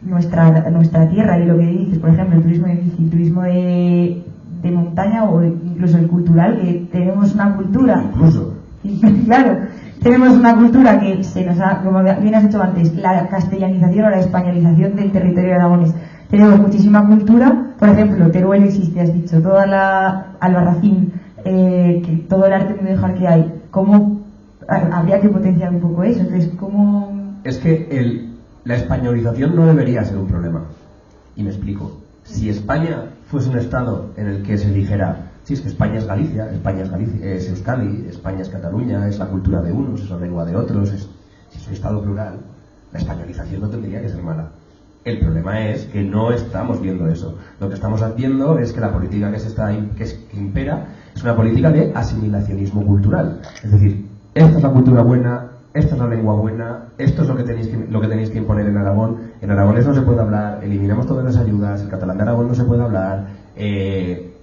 nuestra tierra y lo que dices, por ejemplo, el turismo de bici, el turismo de montaña o incluso el cultural, que tenemos una cultura. Incluso. Claro, tenemos una cultura que se nos ha, como bien has dicho antes, la castellanización o la españolización del territorio aragonés. Tenemos muchísima cultura, por ejemplo, Teruel existe, has dicho, toda la Albarracín, que todo el arte mudéjar que hay. ¿Cómo habría que potenciar un poco eso? Entonces, ¿cómo...? Es que la españolización no debería ser un problema. Y me explico. Si España fuese un estado en el que se dijera, sí, es que España es Galicia, es Euskadi, España es Cataluña, es la cultura de unos, es la lengua de otros, si es un estado plural, la españolización no tendría que ser mala. El problema es que no estamos viendo eso. Lo que estamos viendo es que la política que impera es una política de asimilacionismo cultural. Es decir, esta es la cultura buena, esta es la lengua buena, esto es lo que tenéis que imponer en Aragón. En aragonés no se puede hablar, eliminamos todas las ayudas, el catalán de Aragón no se puede hablar. En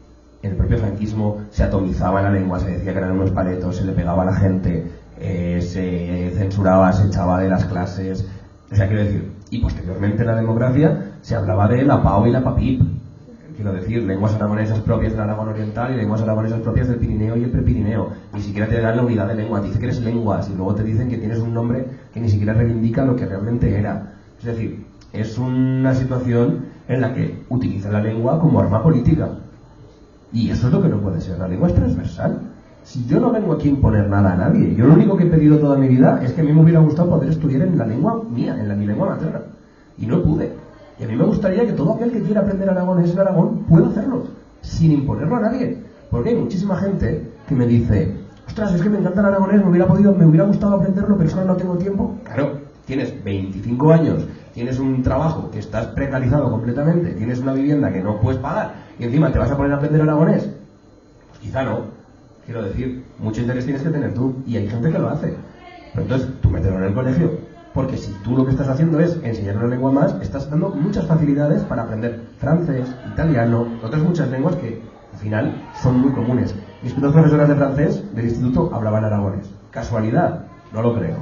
el propio franquismo se atomizaba la lengua, se decía que eran unos paletos, se le pegaba a la gente, se censuraba, se echaba de las clases. O sea, quiero decir, y posteriormente en la democracia se hablaba de la PAO y la PAPIP. Quiero decir, lenguas aragonesas propias del Aragón Oriental y lenguas aragonesas propias del Pirineo y el Prepirineo. Ni siquiera te dan la unidad de lengua, te dicen que eres lenguas y luego te dicen que tienes un nombre que ni siquiera reivindica lo que realmente era. Es decir, es una situación en la que utiliza la lengua como arma política. Y eso es lo que no puede ser. La lengua es transversal. Si yo no vengo aquí a imponer nada a nadie, yo lo único que he pedido toda mi vida es que a mí me hubiera gustado poder estudiar en la lengua mía, mi lengua materna. Y no pude. Y a mí me gustaría que todo aquel que quiera aprender aragonés en Aragón pueda hacerlo, sin imponerlo a nadie. Porque hay muchísima gente que me dice, ostras, es que me encanta el aragonés, me hubiera gustado aprenderlo, pero es que ahora no tengo tiempo. Claro, tienes 25 años, tienes un trabajo que estás precarizado completamente, tienes una vivienda que no puedes pagar, y encima te vas a poner a aprender aragonés. Pues quizá no. Quiero decir, mucho interés tienes que tener tú, y hay gente que lo hace. Pero entonces, tú mételo en el colegio, porque si tú lo que estás haciendo es enseñar una lengua más, estás dando muchas facilidades para aprender francés, italiano, otras muchas lenguas que al final son muy comunes. Mis dos profesoras de francés del instituto hablaban aragonés. ¿Casualidad? No lo creo.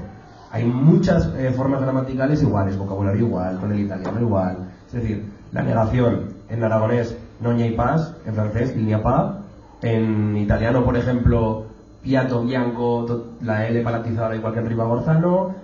Hay muchas formas gramaticales iguales, vocabulario igual, con el italiano igual. Es decir, la negación en aragonés, no n'y pas, en francés, il n'y a pas. En italiano, por ejemplo, piatto bianco, la L palatizada igual que en Ribagorzano,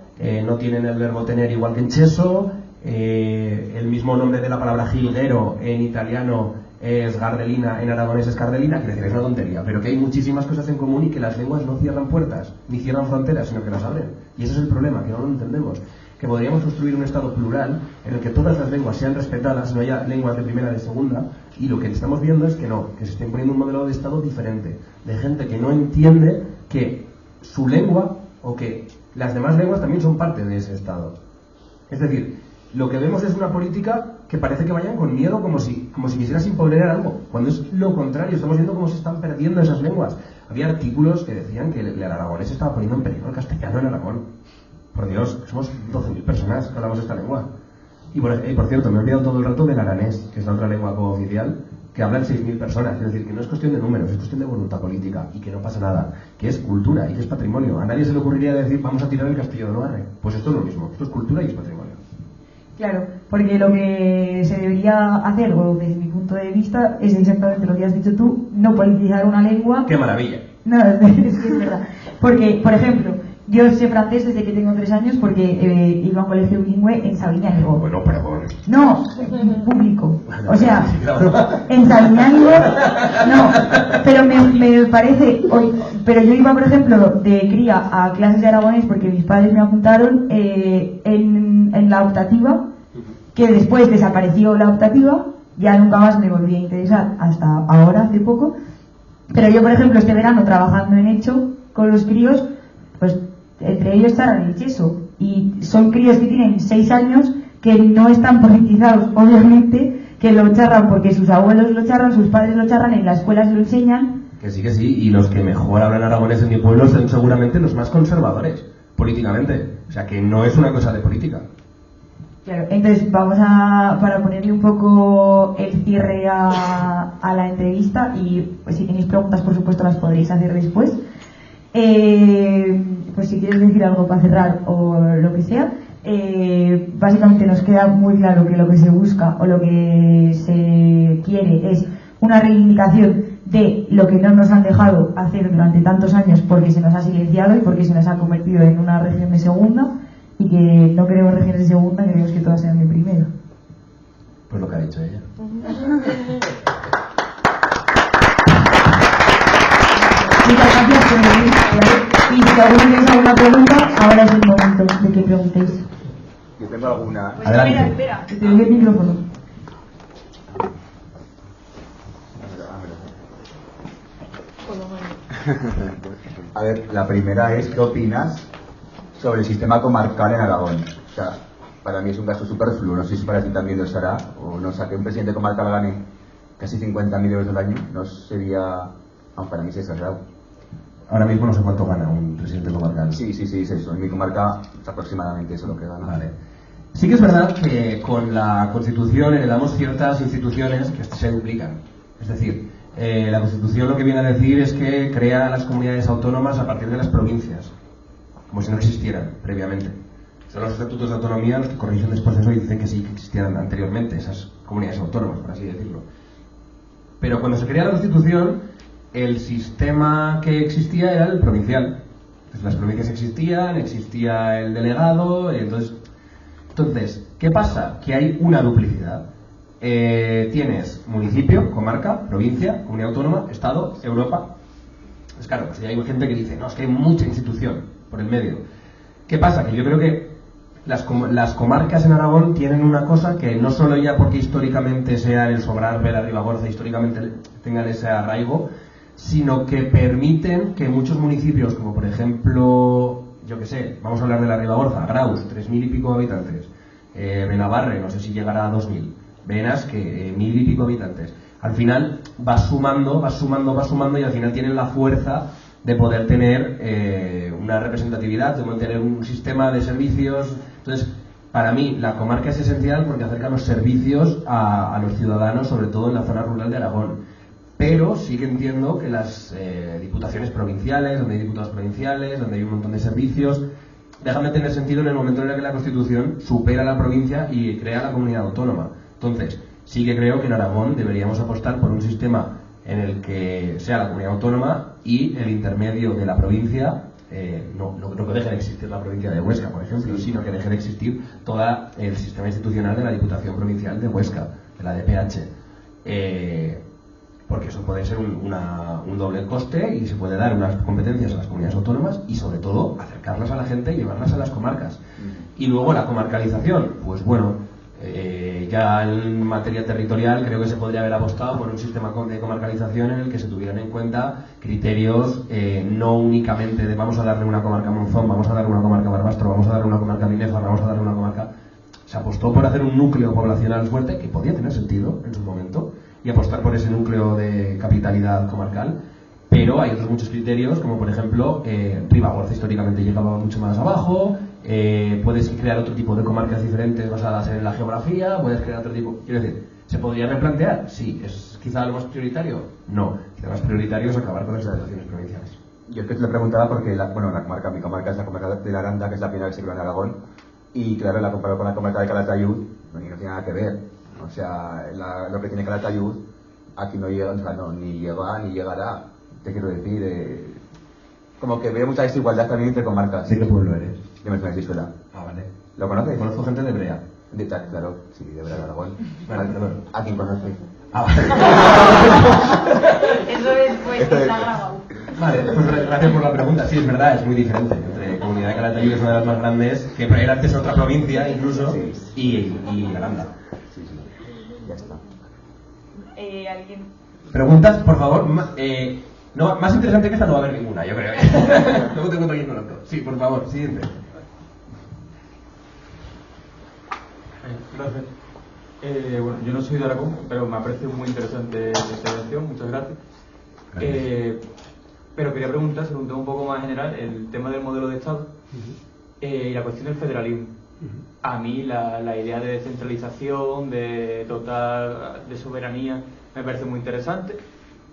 no tienen el verbo tener igual que en cheso, el mismo nombre de la palabra jilguero en italiano es gardelina, en aragonés es cardelina, quiere decir, es una tontería, pero que hay muchísimas cosas en común y que las lenguas no cierran puertas, ni cierran fronteras, sino que las abren. Y ese es el problema, que no lo entendemos. Que podríamos construir un estado plural en el que todas las lenguas sean respetadas, no haya lenguas de primera y de segunda, y lo que estamos viendo es que no, que se está imponiendo un modelo de estado diferente, de gente que no entiende que su lengua o que las demás lenguas también son parte de ese estado. Es decir, lo que vemos es una política que parece que vayan con miedo, como si quisieras imponer algo, cuando es lo contrario. Estamos viendo cómo se están perdiendo esas lenguas. Había artículos que decían que el aragonés estaba poniendo en peligro el castellano en Aragón. Por Dios, somos 12.000 personas que hablamos esta lengua. Y por cierto, me he olvidado todo el rato del aranés, que es la otra lengua cooficial, que hablan 6.000 personas. Es decir, que no es cuestión de números, es cuestión de voluntad política, y que no pasa nada, que es cultura y que es patrimonio. A nadie se le ocurriría decir, vamos a tirar el castillo de Noarre. Pues esto es lo mismo, esto es cultura y es patrimonio. Claro, porque lo que se debería hacer, o desde mi punto de vista, es exactamente lo que has dicho tú, no politizar una lengua. ¡Qué maravilla! No, es que es verdad. Porque, por ejemplo, yo sé francés desde que tengo 3 años porque iba a un colegio bilingüe en Sabiñánigo. Bueno, perdón. No, público. O sea, en Sabiñánigo, no. Pero me parece, pero yo iba, por ejemplo, de cría a clases de aragonés porque mis padres me apuntaron en la optativa, que después desapareció la optativa, ya nunca más me volví a interesar hasta ahora, hace poco. Pero yo, por ejemplo, este verano trabajando en Hecho con los críos, pues entre ellos está el cheso, y son críos que tienen 6 años que no están politizados, obviamente, que lo charran porque sus abuelos lo charran, sus padres lo charran, en la escuela se lo enseñan. Que sí, y los que mejor hablan aragonés en mi pueblo son seguramente los más conservadores, políticamente. O sea, que no es una cosa de política. Claro, entonces vamos para ponerle un poco el cierre a la entrevista, y pues si tenéis preguntas, por supuesto, las podréis hacer después. Pues si quieres decir algo para cerrar o lo que sea, básicamente nos queda muy claro que lo que se busca o lo que se quiere es una reivindicación de lo que no nos han dejado hacer durante tantos años porque se nos ha silenciado y porque se nos ha convertido en una región de segunda, y que no queremos regiones de segunda, queremos que todas sean de primera. Pues lo que ha dicho ella. Muchas gracias por venir. Y si alguno tiene alguna pregunta, ahora es el momento de que preguntéis. Yo tengo alguna. Pues Adelante. espera, que te doy el micrófono. A ver, la primera es, ¿qué opinas sobre el sistema comarcal en Aragón? O sea, para mí es un gasto superfluo, no sé si para ti también lo será, o no, o sea, que un presidente comarcal gane casi 50.000 euros al año, no sería, aunque para mí es exagerado. Ahora mismo no sé cuánto gana un presidente comarcal. Sí, es eso, en mi comarca es aproximadamente eso lo que gana. Vale. Sí que es verdad que con la Constitución heredamos ciertas instituciones que se duplican. Es decir, la Constitución lo que viene a decir es que crea las comunidades autónomas a partir de las provincias, como si no existieran previamente. Son los estatutos de autonomía los que corrigen después de eso y dicen que sí que existieran anteriormente esas comunidades autónomas, por así decirlo. Pero cuando se crea la Constitución, el sistema que existía era el provincial. Pues las provincias existían, existía el delegado, entonces, ¿qué pasa? Que hay una duplicidad. Tienes municipio, comarca, provincia, comunidad autónoma, estado, Europa. Pues claro, pues ya hay gente que dice, no, es que hay mucha institución por el medio. ¿Qué pasa? Que yo creo que las comarcas en Aragón tienen una cosa que no solo ya porque históricamente sea el Sobrarbe, la Ribagorza, históricamente tengan ese arraigo, sino que permiten que muchos municipios, como por ejemplo, yo que sé, vamos a hablar de la Ribagorza, Graus, 3.000 y pico habitantes, Benabarre, no sé si llegará a 2.000, Benas, que 1.000 y pico habitantes. Al final va sumando y al final tienen la fuerza de poder tener una representatividad, de mantener un sistema de servicios. Entonces, para mí, la comarca es esencial porque acerca los servicios a los ciudadanos, sobre todo en la zona rural de Aragón. Pero sí que entiendo que las diputaciones provinciales, donde hay diputados provinciales, donde hay un montón de servicios, dejan de tener sentido en el momento en el que la Constitución supera la provincia y crea la comunidad autónoma. Entonces, sí que creo que en Aragón deberíamos apostar por un sistema en el que sea la comunidad autónoma y el intermedio de la provincia, no que deje de existir la provincia de Huesca, por ejemplo, sino que deje de existir todo el sistema institucional de la Diputación Provincial de Huesca, de la DPH. Porque eso puede ser un doble coste y se puede dar unas competencias a las comunidades autónomas y sobre todo acercarlas a la gente y llevarlas a las comarcas. Y luego la comarcalización, pues bueno, ya en materia territorial creo que se podría haber apostado por un sistema de comarcalización en el que se tuvieran en cuenta criterios no únicamente de vamos a darle una comarca a Monzón, vamos a darle una comarca a Barbastro, vamos a darle una comarca a Minéfar, vamos a darle una comarca. Se apostó por hacer un núcleo poblacional fuerte que podía tener sentido en su momento y apostar por ese núcleo de capitalidad comarcal, pero hay otros muchos criterios, como por ejemplo Ribagorza históricamente llegaba mucho más abajo, puedes crear otro tipo de comarcas diferentes basadas en la geografía, puedes crear otro tipo, quiero decir, ¿se podría replantear? Sí. ¿Es quizá lo más prioritario? No, quizá lo más prioritario es acabar con las delegaciones provinciales. Yo es que te lo preguntaba porque la comarca, mi comarca es la comarca de la Aranda, que es la primera que se creó en Aragón, y claro, la comparo con la comarca de Calatayud, no tiene nada que ver. O sea, lo que tiene Calatayud aquí no llega, o sea, no, ni llega ni llegará. Te quiero decir, como que veo mucha desigualdad también entre comarcas. ¿De qué pueblo eres? De Mercedes-Pisola. Ah, vale. ¿Lo conoces? Conozco gente de Brea. Claro, sí, de Brea, Aragón. Vale, perdón. ¿A quién conoces? Ah, vale. Eso después Esto está es- grabado. Vale, pues gracias por la pregunta. Sí, es verdad, es muy diferente. Entre Comunidad de Calatayud es una de las más grandes, que era antes otra provincia incluso, Sí. y Aranda. Sí, ya está. ¿Alguien? Preguntas, por favor. No, más interesante que esta no va a haber ninguna, yo creo. Luego te cuento quién conozco. Sí, por favor, siguiente. Gracias. Bueno, yo no soy de Aragón, pero me ha parecido muy interesante esta intervención. Muchas gracias. Pero quería preguntar sobre un tema un poco más general, el tema del modelo de Estado y la cuestión del federalismo. A mí la idea de descentralización, de total de soberanía, me parece muy interesante.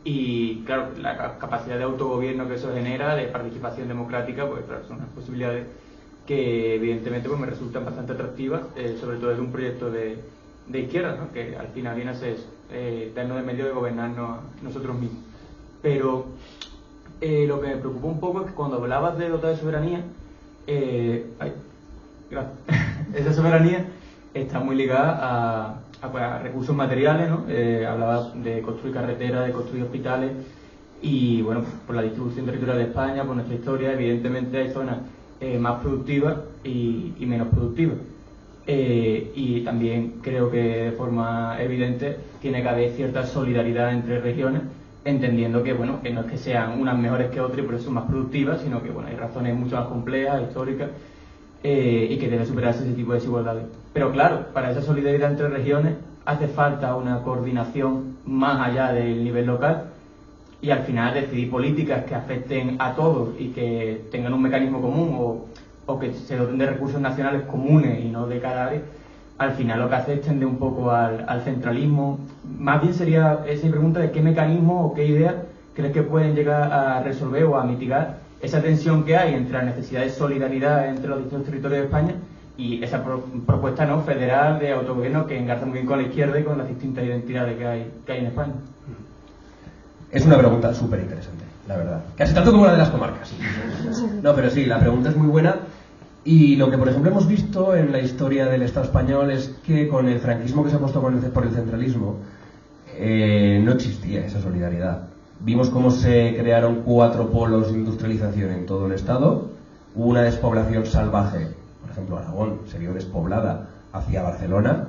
Y claro, la capacidad de autogobierno que eso genera, de participación democrática, pues claro, son unas posibilidades que evidentemente pues me resultan bastante atractivas, sobre todo desde un proyecto de izquierda, ¿no? Que al final viene a ser darnos de medio de gobernarnos nosotros mismos. Pero lo que me preocupa un poco es que cuando hablabas de dotar de soberanía, esa soberanía está muy ligada a recursos materiales, ¿no? Hablabas de construir carreteras, de construir hospitales y bueno, por la distribución territorial de España, por nuestra historia, evidentemente hay zonas más productivas y menos productivas. Y también creo que de forma evidente tiene que haber cierta solidaridad entre regiones, entendiendo que bueno, que no es que sean unas mejores que otras y por eso son más productivas, sino que bueno, hay razones mucho más complejas, históricas, y que debe superarse ese tipo de desigualdades. Pero claro, para esa solidaridad entre regiones hace falta una coordinación más allá del nivel local y al final decidir políticas que afecten a todos y que tengan un mecanismo común o que se doten de recursos nacionales comunes y no de cada área, al final lo que hace es tender un poco al centralismo. Más bien sería esa pregunta de qué mecanismo o qué ideas crees que pueden llegar a resolver o a mitigar esa tensión que hay entre la necesidad de solidaridad entre los distintos territorios de España y esa propuesta no federal de autogobierno que engarza muy bien con la izquierda y con las distintas identidades que hay en España. Es una pregunta súper interesante. la verdad. Casi tanto como la de las comarcas. No, pero sí, la pregunta es muy buena. Y lo que, por ejemplo, hemos visto en la historia del Estado español es que con el franquismo que se apostó por el centralismo, no existía esa solidaridad. Vimos cómo se crearon 4 polos de industrialización en todo el Estado. Hubo una despoblación salvaje. Por ejemplo, Aragón se vio despoblada hacia Barcelona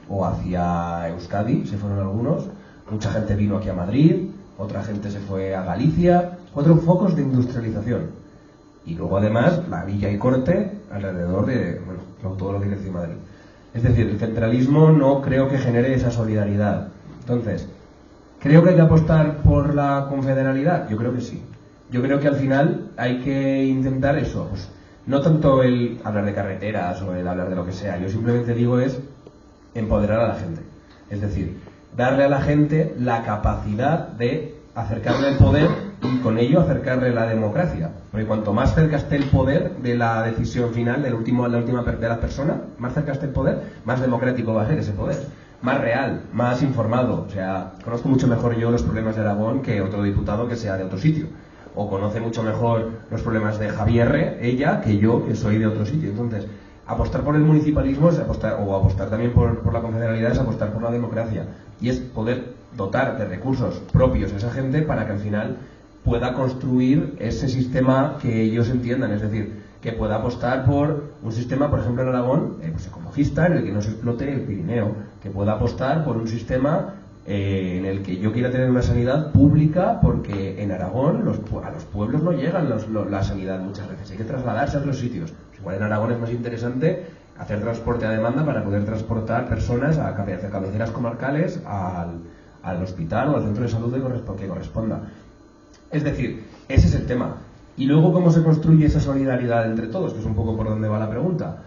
o hacia Euskadi, se fueron algunos. Mucha gente vino aquí a Madrid, otra gente se fue a Galicia. 4 focos de industrialización. Y luego, además, la villa y corte alrededor de todo lo que creció Madrid. Es decir, el centralismo no creo que genere esa solidaridad. Entonces, ¿creo que hay que apostar por la confederalidad? Yo creo que sí. Yo creo que al final hay que intentar eso. Pues, no tanto el hablar de carreteras o el hablar de lo que sea. Yo simplemente digo es empoderar a la gente. Es decir, darle a la gente la capacidad de acercarle el poder y con ello acercarle la democracia. Porque cuanto más cerca esté el poder de la decisión final, de la última de la persona, más cerca esté el poder, más democrático va a ser ese poder. Más real, más informado. O sea, conozco mucho mejor yo los problemas de Aragón que otro diputado que sea de otro sitio. O conoce mucho mejor los problemas de Javier, ella, que yo, que soy de otro sitio. Entonces, apostar por el municipalismo es apostar también por la confederalidad, es apostar por la democracia. Y es poder dotar de recursos propios a esa gente para que al final pueda construir ese sistema que ellos entiendan. Es decir, que pueda apostar por un sistema, por ejemplo en Aragón, pues ecologista, en el que no se explote el Pirineo, que pueda apostar por un sistema en el que yo quiera tener una sanidad pública, porque en Aragón a los pueblos no llegan la sanidad muchas veces, hay que trasladarse a otros sitios. Igual en Aragón es más interesante hacer transporte a demanda para poder transportar personas a cabeceras comarcales, al hospital o al centro de salud que corresponda. Es decir, ese es el tema. Y luego, ¿cómo se construye esa solidaridad entre todos? Que es un poco por donde va la pregunta.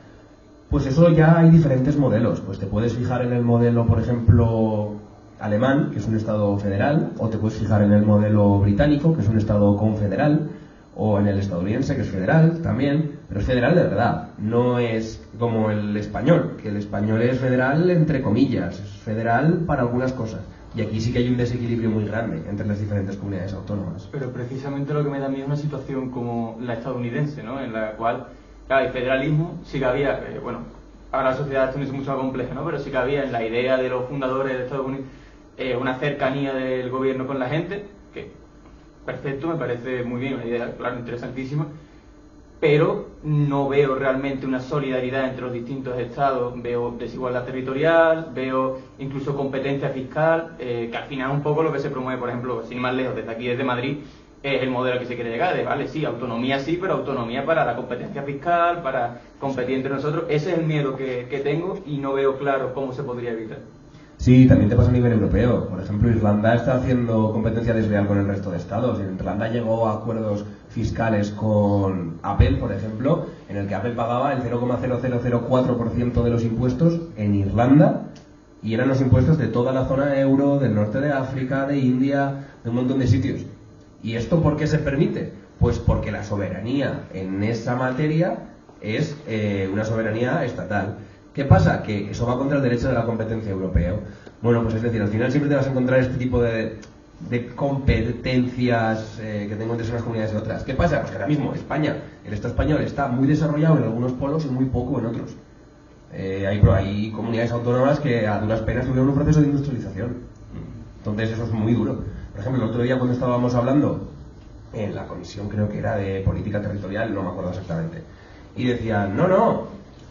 Pues eso ya hay diferentes modelos. Pues te puedes fijar en el modelo, por ejemplo, alemán, que es un estado federal, o te puedes fijar en el modelo británico, que es un estado confederal, o en el estadounidense, que es federal también, pero es federal de verdad. No es como el español, que el español es federal entre comillas, es federal para algunas cosas. Y aquí sí que hay un desequilibrio muy grande entre las diferentes comunidades autónomas. Pero precisamente lo que me da a mí es una situación como la estadounidense, ¿no? En la cual, claro, el federalismo sí que había, ahora la sociedad estadounidense es mucho más compleja, ¿no? Pero sí que había en la idea de los fundadores de Estados Unidos una cercanía del gobierno con la gente, que perfecto, me parece muy bien, una idea, claro, interesantísima, pero no veo realmente una solidaridad entre los distintos estados. Veo desigualdad territorial, veo incluso competencia fiscal, que al final es un poco lo que se promueve, por ejemplo, sin más lejos, desde aquí, desde Madrid, es el modelo que se quiere llegar, de vale, sí, autonomía sí, pero autonomía para la competencia fiscal, para competir entre nosotros. Ese es el miedo que tengo y no veo claro cómo se podría evitar. Sí, también te pasa a nivel europeo. Por ejemplo, Irlanda está haciendo competencia desleal con el resto de estados. Irlanda llegó a acuerdos fiscales con Apple, por ejemplo, en el que Apple pagaba el 0,0004% de los impuestos en Irlanda, y eran los impuestos de toda la zona euro, del norte de África, de India, de un montón de sitios. ¿Y esto por qué se permite? Pues porque la soberanía en esa materia es una soberanía estatal. ¿Qué pasa? Que eso va contra el derecho de la competencia europeo. Bueno, pues es decir, al final siempre te vas a encontrar este tipo de competencias que tengo entre unas comunidades y otras. ¿Qué pasa? Pues que ahora mismo España, el Estado español, está muy desarrollado en algunos polos y muy poco en otros. Hay comunidades autónomas que a duras penas tuvieron un proceso de industrialización. Entonces eso es muy duro. Por ejemplo, el otro día cuando estábamos hablando en la comisión, creo que era de política territorial, no me acuerdo exactamente, y decían,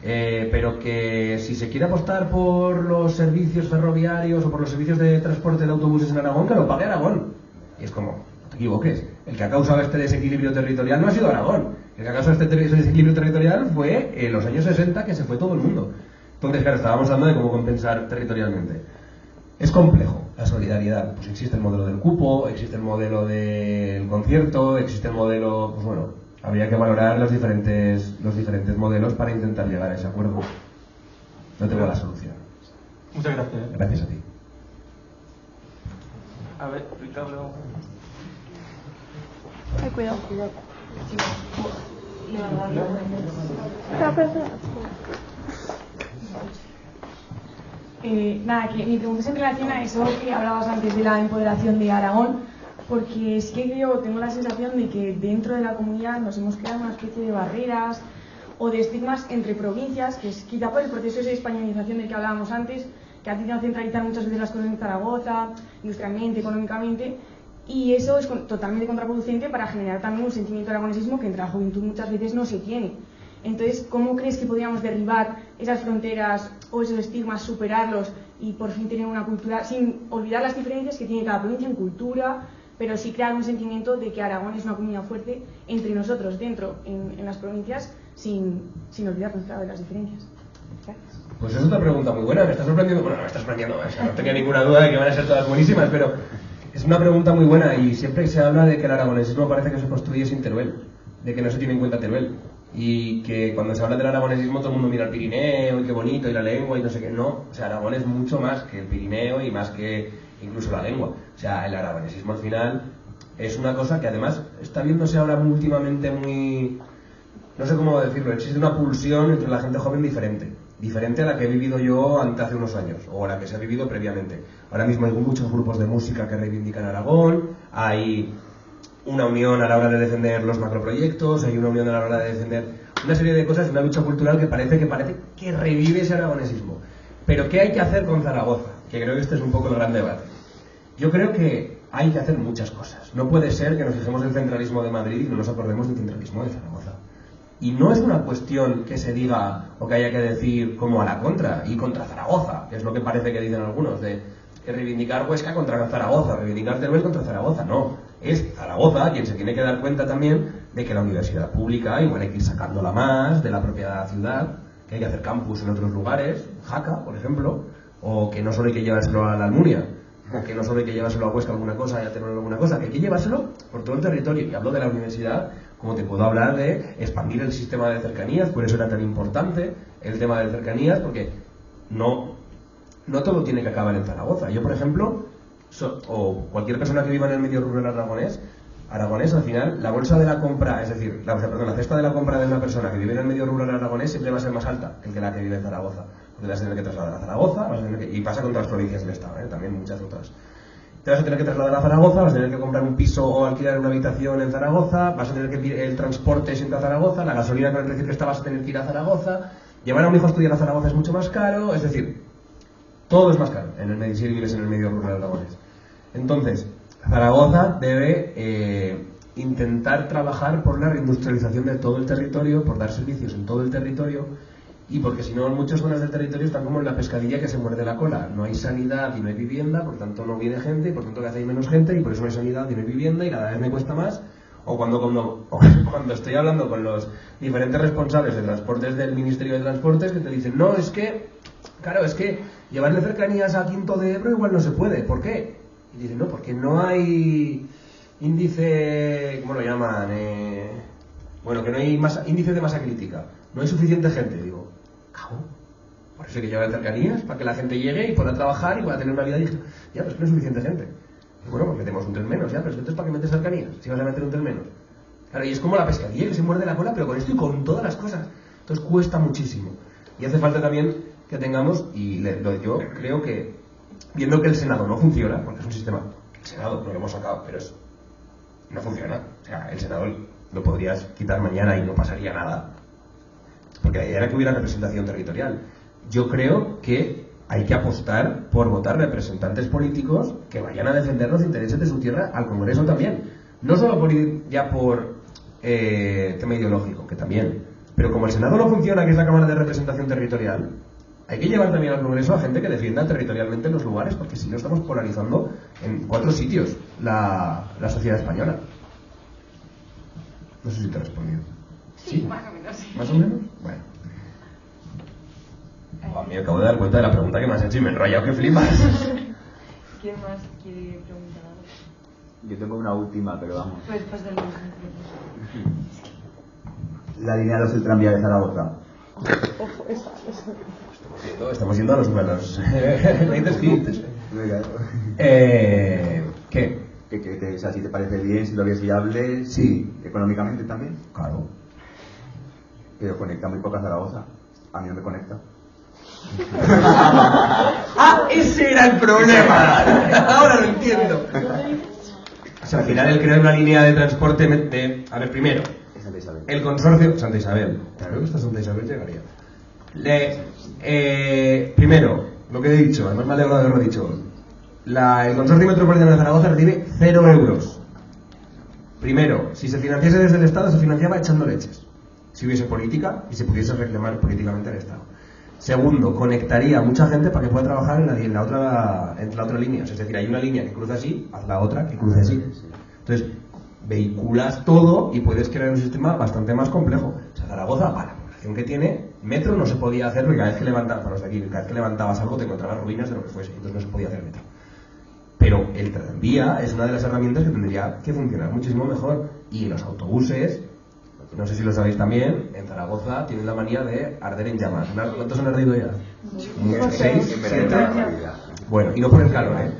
pero que si se quiere apostar por los servicios ferroviarios o por los servicios de transporte de autobuses en Aragón, que lo pague Aragón. Y es como, no te equivoques, el que ha causado este desequilibrio territorial no ha sido Aragón. El que ha causado este desequilibrio territorial fue en los años 60, que se fue todo el mundo. Entonces, claro, estábamos hablando de cómo compensar territorialmente. Es complejo la solidaridad. Pues existe el modelo del cupo, existe el modelo del concierto, existe el modelo, pues bueno, habría que valorar los diferentes modelos para intentar llegar a ese acuerdo. No tengo la solución. Muchas gracias. Gracias a ti. A ver, Ricardo. Ay, cuidado. Nada, que mi pregunta es en relación a eso que hablabas antes de la empoderación de Aragón. porque es que yo tengo la sensación de que dentro de la comunidad nos hemos creado una especie de barreras o de estigmas entre provincias, que es quizá por el proceso de españolización del que hablábamos antes, que ha tenido a centralizar muchas veces las cosas en Zaragoza, industrialmente, económicamente, y eso es totalmente contraproducente para generar también un sentimiento de aragonesismo que entre la juventud muchas veces no se tiene. Entonces, ¿cómo crees que podríamos derribar esas fronteras o esos estigmas, superarlos y por fin tener una cultura, sin olvidar las diferencias que tiene cada provincia en cultura, pero sí crear un sentimiento de que Aragón es una comunidad fuerte entre nosotros, dentro, en las provincias, sin olvidarnos, claro, de las diferencias? Gracias. Pues es otra pregunta muy buena, me está sorprendiendo, bueno, no me está sorprendiendo, o sea, no tenía ninguna duda de que van a ser todas buenísimas, pero es una pregunta muy buena y siempre se habla de que el aragonesismo parece que se construye sin Teruel, de que no se tiene en cuenta Teruel, y que cuando se habla del aragonesismo todo el mundo mira el Pirineo y qué bonito y la lengua y no sé qué. No, o sea, Aragón es mucho más que el Pirineo y más que incluso la lengua. O sea, el aragonesismo al final es una cosa que además está viéndose ahora últimamente muy, no sé cómo decirlo, existe una pulsión entre la gente joven diferente a la que he vivido yo hace unos años o a la que se ha vivido previamente. Ahora mismo hay muchos grupos de música que reivindican Aragón, hay una unión a la hora de defender los macroproyectos, hay una unión a la hora de defender una serie de cosas, una lucha cultural que parece que revive ese aragonesismo. Pero ¿qué hay que hacer con Zaragoza? Que creo que este es un poco el gran debate. Yo creo que hay que hacer muchas cosas. No puede ser que nos fijemos en el centralismo de Madrid y no nos acordemos del centralismo de Zaragoza. Y no es una cuestión que se diga o que haya que decir como a la contra y contra Zaragoza, que es lo que parece que dicen algunos, de reivindicar Huesca contra Zaragoza, reivindicar Teruel contra Zaragoza. No, es Zaragoza quien se tiene que dar cuenta también de que la universidad pública igual hay que ir sacándola más de la propia ciudad, que hay que hacer campus en otros lugares, Jaca, por ejemplo, o que no solo hay que llevárselo a la Almunia, o que no solo hay que llevárselo a Huesca alguna cosa y a Teruel alguna cosa, que hay que llevárselo por todo el territorio. Y hablo de la universidad, como te puedo hablar de expandir el sistema de cercanías, por eso era tan importante el tema de cercanías, porque no todo tiene que acabar en Zaragoza. Yo, por ejemplo, o cualquier persona que viva en el medio rural aragonés, al final, la bolsa de la compra, es decir, la cesta de la compra de una persona que vive en el medio rural aragonés siempre va a ser más alta que la que vive en Zaragoza. Porque te vas a tener que trasladar a Zaragoza, y pasa con todas las provincias del Estado, también muchas otras. Te vas a tener que trasladar a Zaragoza, vas a tener que comprar un piso o alquilar una habitación en Zaragoza, vas a tener que ir el transporte siempre a Zaragoza, la gasolina con el precio que está vas a tener que ir a Zaragoza, llevar a un hijo a estudiar a Zaragoza es mucho más caro, es decir, todo es más caro si vives en el medio rural aragonés. Entonces, Zaragoza debe intentar trabajar por la reindustrialización de todo el territorio, por dar servicios en todo el territorio, y porque si no, en muchas zonas del territorio están como en la pescadilla que se muerde la cola. No hay sanidad y no hay vivienda, por tanto no viene gente, y por tanto cada vez hay menos gente, y por eso no hay sanidad y no hay vivienda, y cada vez me cuesta más. O cuando estoy hablando con los diferentes responsables de transportes del Ministerio de Transportes, que te dicen, no, es que, claro, es que llevarle cercanías a Quinto de Ebro igual no se puede. ¿Por qué? Y dicen, no, porque no hay índice, ¿cómo lo llaman? Que no hay índice de masa crítica. No hay suficiente gente. Digo, cago, por eso hay que llevar cercanías, para que la gente llegue y pueda trabajar y pueda tener una vida digna. Ya, pero es que no hay suficiente gente. Y bueno, pues metemos un tren menos, ya, pero entonces ¿para qué metes cercanías? Si vas a meter un tren menos. Claro, y es como la pescadilla que se muerde la cola, pero con esto y con todas las cosas. Entonces cuesta muchísimo. Y hace falta también que tengamos, y yo creo que, viendo que el Senado no funciona, porque es un sistema, el Senado lo hemos sacado, pero no funciona. O sea, el Senado lo podrías quitar mañana y no pasaría nada. Porque la idea era que hubiera representación territorial. Yo creo que hay que apostar por votar representantes políticos que vayan a defender los intereses de su tierra al Congreso también. No solo por ir ya por tema ideológico, que también. Pero como el Senado no funciona, que es la Cámara de Representación Territorial, hay que llevar también al Congreso a gente que defienda territorialmente los lugares, porque si no estamos polarizando en 4 sitios la sociedad española. No sé si te he respondido. Sí, más o menos. Sí. ¿Más o menos? Bueno. A mí me acabo de dar cuenta de la pregunta que me has hecho y me he enrollado que flipas. ¿Quién más quiere preguntar algo? Yo tengo una última, pero vamos. Pues del mismo. La línea 2 del tranvía de Zaragoza. Ojo, esa. Estamos yendo a los scripts. ¿Qué? O sea, si te parece bien, si lo ves viable, sí. Económicamente también. Claro. Pero conecta muy poco a Zaragoza. A mí no me conecta. ¡Ah! ¡Ese era el problema! Ahora lo entiendo. sea, al final el crear una línea de transporte a ver, primero, el consorcio Santa Isabel, claro que hasta Santa Isabel llegaría. Primero, lo que he dicho, además me alegro de haberlo dicho, el Consorcio Metropolitano de Zaragoza recibe 0 euros. Primero, si se financiase desde el Estado, se financiaba echando leches. Si hubiese política y se pudiese reclamar políticamente al Estado. Segundo, conectaría a mucha gente para que pueda trabajar en la otra línea. Es decir, hay una línea que cruza así, haz la otra que cruce así. Entonces, vehiculas todo y puedes crear un sistema bastante más complejo. O sea, Zaragoza, para la población que tiene, metro no se podía hacer porque cada vez que levantabas algo te encontrabas ruinas de lo que fuese, entonces no se podía hacer metro. Pero el tranvía es una de las herramientas que tendría que funcionar muchísimo mejor. Y los autobuses, no sé si lo sabéis también, en Zaragoza tienen la manía de arder en llamas. ¿Cuántos han ardido ya? 6, 7. Bueno, y no por el calor, ¿eh?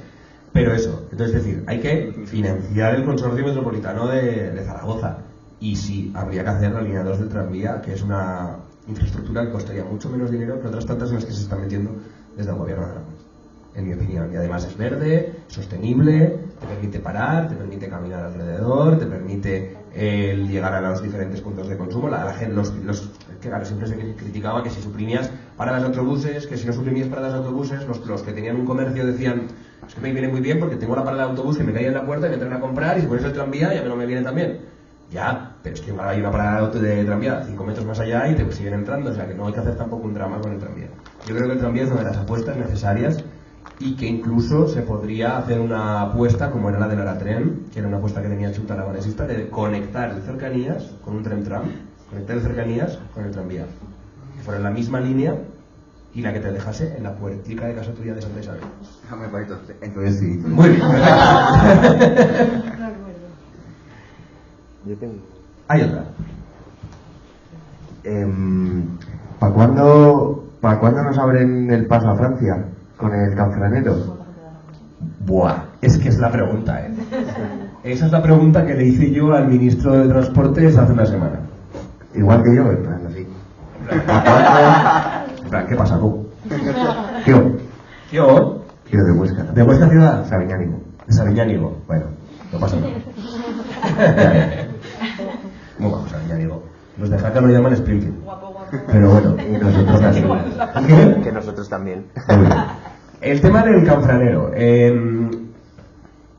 Pero eso, entonces es decir, hay que financiar el Consorcio Metropolitano de Zaragoza. Y sí, habría que hacer la línea 2 del tranvía, que es una infraestructura que costaría mucho menos dinero que otras tantas en las que se están metiendo desde el gobierno de Aragón, en mi opinión. Y además es verde, sostenible, te permite parar, te permite caminar alrededor, te permite llegar a los diferentes puntos de consumo. La gente, que claro, siempre se criticaba que si suprimías paradas de autobuses, que si no suprimías paradas de autobuses, los que tenían un comercio decían, es que me viene muy bien porque tengo la parada de autobús que me cae en la puerta y me entran a comprar, y si pones el tranvía ya no me viene también. Ya, pero es que ahora hay una parada de tranvía 5 metros más allá y te siguen entrando, o sea que no hay que hacer tampoco un drama con el tranvía. Yo creo que el tranvía es una de las apuestas necesarias y que incluso se podría hacer una apuesta como era la del Aratren, que era una apuesta que tenía Chunta Aragonesista, de conectar el cercanías con un tren-tram, conectar el cercanías con el tranvía, que fuera la misma línea y la que te dejase en la puertica de casa tuya de Santa Isabel. Entonces sí. Muy bien. Yo tengo. Hay otra. ¿Para cuándo nos abren el paso a Francia con el Canfranero? Buah, es que es la pregunta, ¿eh? Esa es la pregunta que le hice yo al ministro de Transportes hace una semana. Igual que yo, en plan así. En plan, ¿qué pasa tú? Yo de Huesca. ¿De vuestra ciudad? Sabiñánigo. De Sabiñánigo. Bueno, no pasa nada. Muy bajo Sabiñánigo. Los de Jaca lo llaman Springfield. Pero bueno, Y nosotros también. ¿Qué? Que nosotros también. Muy bien. El tema del Canfranero.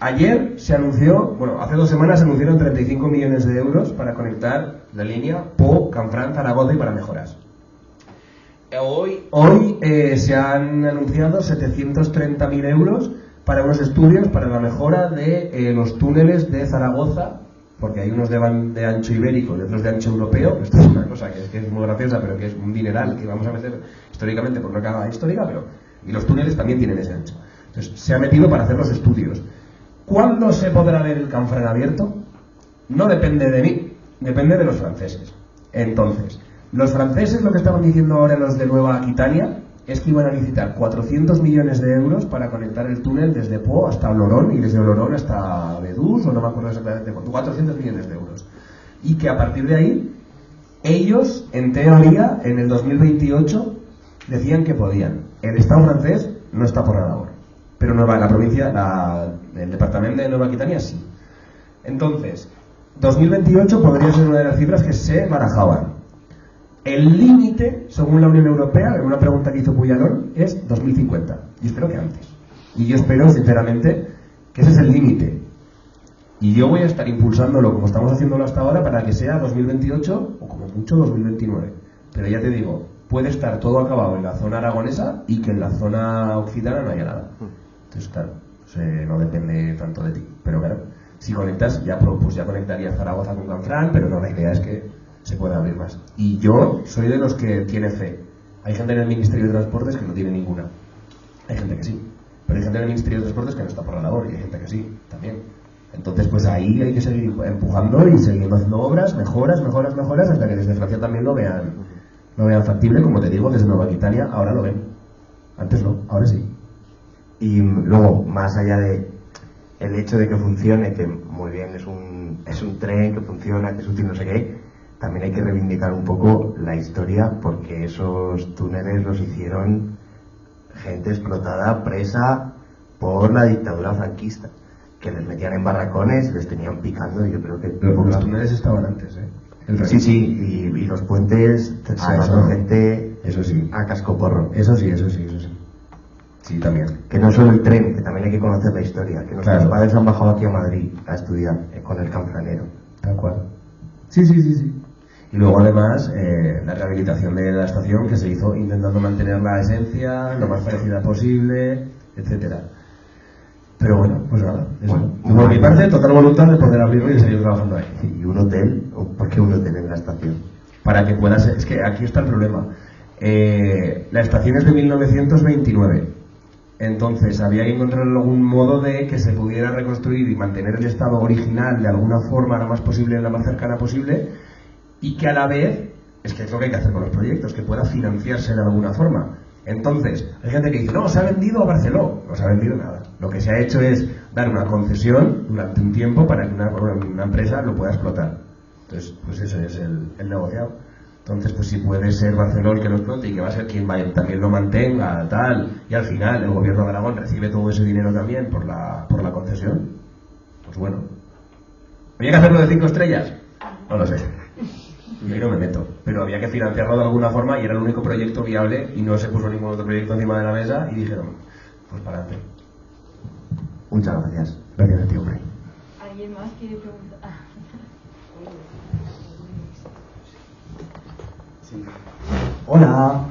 Ayer se anunció, bueno, hace 2 semanas se anunciaron 35 millones de euros para conectar la línea Po, Canfrán, Zaragoza y para mejoras. Hoy se han anunciado 730.000 euros para unos estudios para la mejora de los túneles de Zaragoza, porque hay unos de ancho ibérico y otros de ancho europeo. Esto es una cosa que es muy graciosa, pero que es un dineral que vamos a meter históricamente por una cagada histórica, y los túneles también tienen ese ancho. Entonces se ha metido para hacer los estudios. ¿Cuándo se podrá ver el Canfrán abierto? No depende de mí, depende de los franceses. Entonces, los franceses, lo que estaban diciendo ahora los de Nueva Aquitania, es que iban a licitar 400 millones de euros para conectar el túnel desde Po hasta Olorón y desde Olorón hasta Bedús, o no me acuerdo exactamente cuánto, 400 millones de euros. Y que a partir de ahí, ellos, en teoría, en el 2028, decían que podían. El Estado francés no está por la labor, pero la provincia, el departamento de Nueva Aquitania sí. Entonces, 2028 podría ser una de las cifras que se barajaban. El límite, según la Unión Europea, en una pregunta que hizo Puyalón, es 2050. Y espero que antes. Y yo espero, sinceramente, que ese es el límite. Y yo voy a estar impulsándolo, como estamos haciéndolo hasta ahora, para que sea 2028 o como mucho 2029. Pero ya te digo, puede estar todo acabado en la zona aragonesa y que en la zona occitana no haya nada. Entonces, claro, no depende tanto de ti. Pero claro, si conectas, pues ya conectaría Zaragoza con Canfrán, pero no, la idea es que se puede abrir más. Y yo soy de los que tiene fe. Hay gente en el Ministerio de Transportes que no tiene ninguna. Hay gente que sí. Pero hay gente en el Ministerio de Transportes que no está por la labor y hay gente que sí, también. Entonces, pues ahí hay que seguir empujando y seguir haciendo obras, mejoras, hasta que desde Francia también lo vean factible. Como te digo, desde Nueva Aquitania ahora lo ven. Antes no, ahora sí. Y luego, más allá de el hecho de que funcione, que muy bien es un tren que funciona, que es útil, no sé qué, también hay que reivindicar un poco la historia, porque esos túneles los hicieron gente explotada, presa por la dictadura franquista. que les metían en barracones, les tenían picando, y yo creo que... Pero porque los túneles estaban antes, ¿eh? Sí, y los puentes se mató gente eso sí. a cascoporro. Eso sí. Sí, también. Que no solo el tren, que también hay que conocer la historia, que nuestros Claro. padres han bajado aquí a Madrid a estudiar con el Canfranero. Tal cual. Sí. Y luego además la rehabilitación de la estación, que se hizo intentando mantener la esencia lo más parecida posible, etcétera. Pero bueno, pues nada, eso. Bueno, Por mi parte, total voluntad de poder abrirlo y de seguir trabajando ahí. ¿Y un hotel? ¿Por qué un hotel en la estación? Para que pueda ser... Es que aquí está el problema. La estación es de 1929. Entonces había que encontrar algún modo de que se pudiera reconstruir y mantener el estado original de alguna forma lo más posible, la más cercana posible, y que a la vez, es que es lo que hay que hacer con los proyectos, que pueda financiarse de alguna forma. Entonces, hay gente que dice, no, se ha vendido a Barcelona. No se ha vendido nada. Lo que se ha hecho es dar una concesión durante un tiempo para que una empresa lo pueda explotar. Entonces, pues ese es el negociado. Entonces, pues si puede ser Barcelona el que lo explote y que va a ser quien también lo mantenga, tal, y al final el gobierno de Aragón recibe todo ese dinero también por la concesión, pues bueno. ¿Había que hacerlo de 5 estrellas? No lo sé. Yo ahí no me meto, pero había que financiarlo de alguna forma y era el único proyecto viable y no se puso ningún otro proyecto encima de la mesa y dijeron, pues para adelante. Muchas gracias. Gracias a ti, hombre. ¿Alguien más quiere preguntar? Sí. Hola.